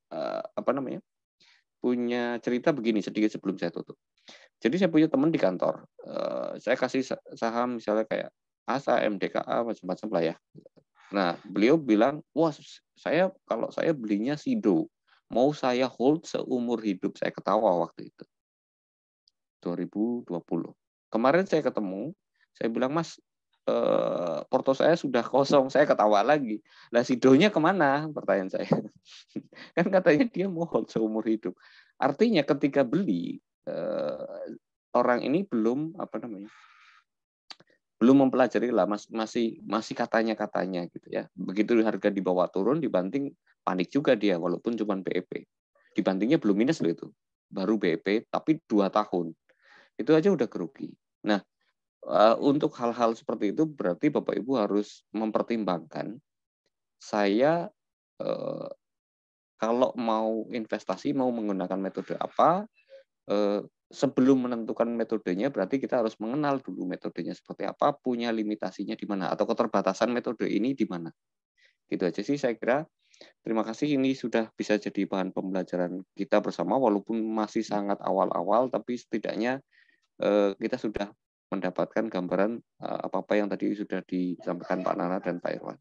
punya cerita begini sedikit sebelum saya tutup. Jadi saya punya teman di kantor. Saya kasih saham misalnya kayak ASA, MDKA, macam-macam lah ya. Nah, beliau bilang, wah kalau saya belinya Sido, mau saya hold seumur hidup. Saya ketawa waktu itu. 2020. Kemarin saya ketemu, saya bilang, Mas, porto saya sudah kosong, saya ketawa lagi. Lah Sidonya kemana? Pertanyaan saya. Kan katanya dia mau hold seumur hidup. Artinya ketika beli, orang ini belum mempelajari lah, masih katanya gitu ya. Begitu harga di bawah turun, dibanting panik juga dia, walaupun cuma BEP. Dibantingnya belum minus loh itu, baru BEP, tapi 2 tahun. Itu aja udah kerugi. Nah, untuk hal-hal seperti itu berarti Bapak Ibu harus mempertimbangkan, saya kalau mau investasi, mau menggunakan metode apa, sebelum menentukan metodenya berarti kita harus mengenal dulu metodenya seperti apa, punya limitasinya di mana, atau keterbatasan metode ini di mana. Gitu aja sih saya kira. Terima kasih, ini sudah bisa jadi bahan pembelajaran kita bersama, walaupun masih sangat awal-awal, tapi setidaknya kita sudah mendapatkan gambaran apa-apa yang tadi sudah disampaikan Pak Nana dan Pak Irwan.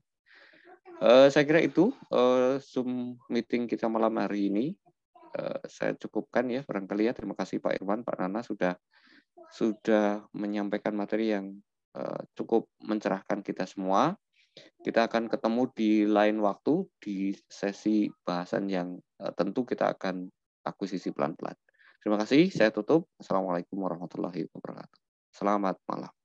Saya kira itu Zoom meeting kita malam hari ini. Saya cukupkan ya barangkali ya. Terima kasih Pak Irwan, Pak Nana sudah menyampaikan materi yang cukup mencerahkan kita semua. Kita akan ketemu di lain waktu di sesi bahasan yang tentu kita akan akuisisi pelan-pelan. Terima kasih, saya tutup. Assalamualaikum warahmatullahi wabarakatuh. Selamat malam.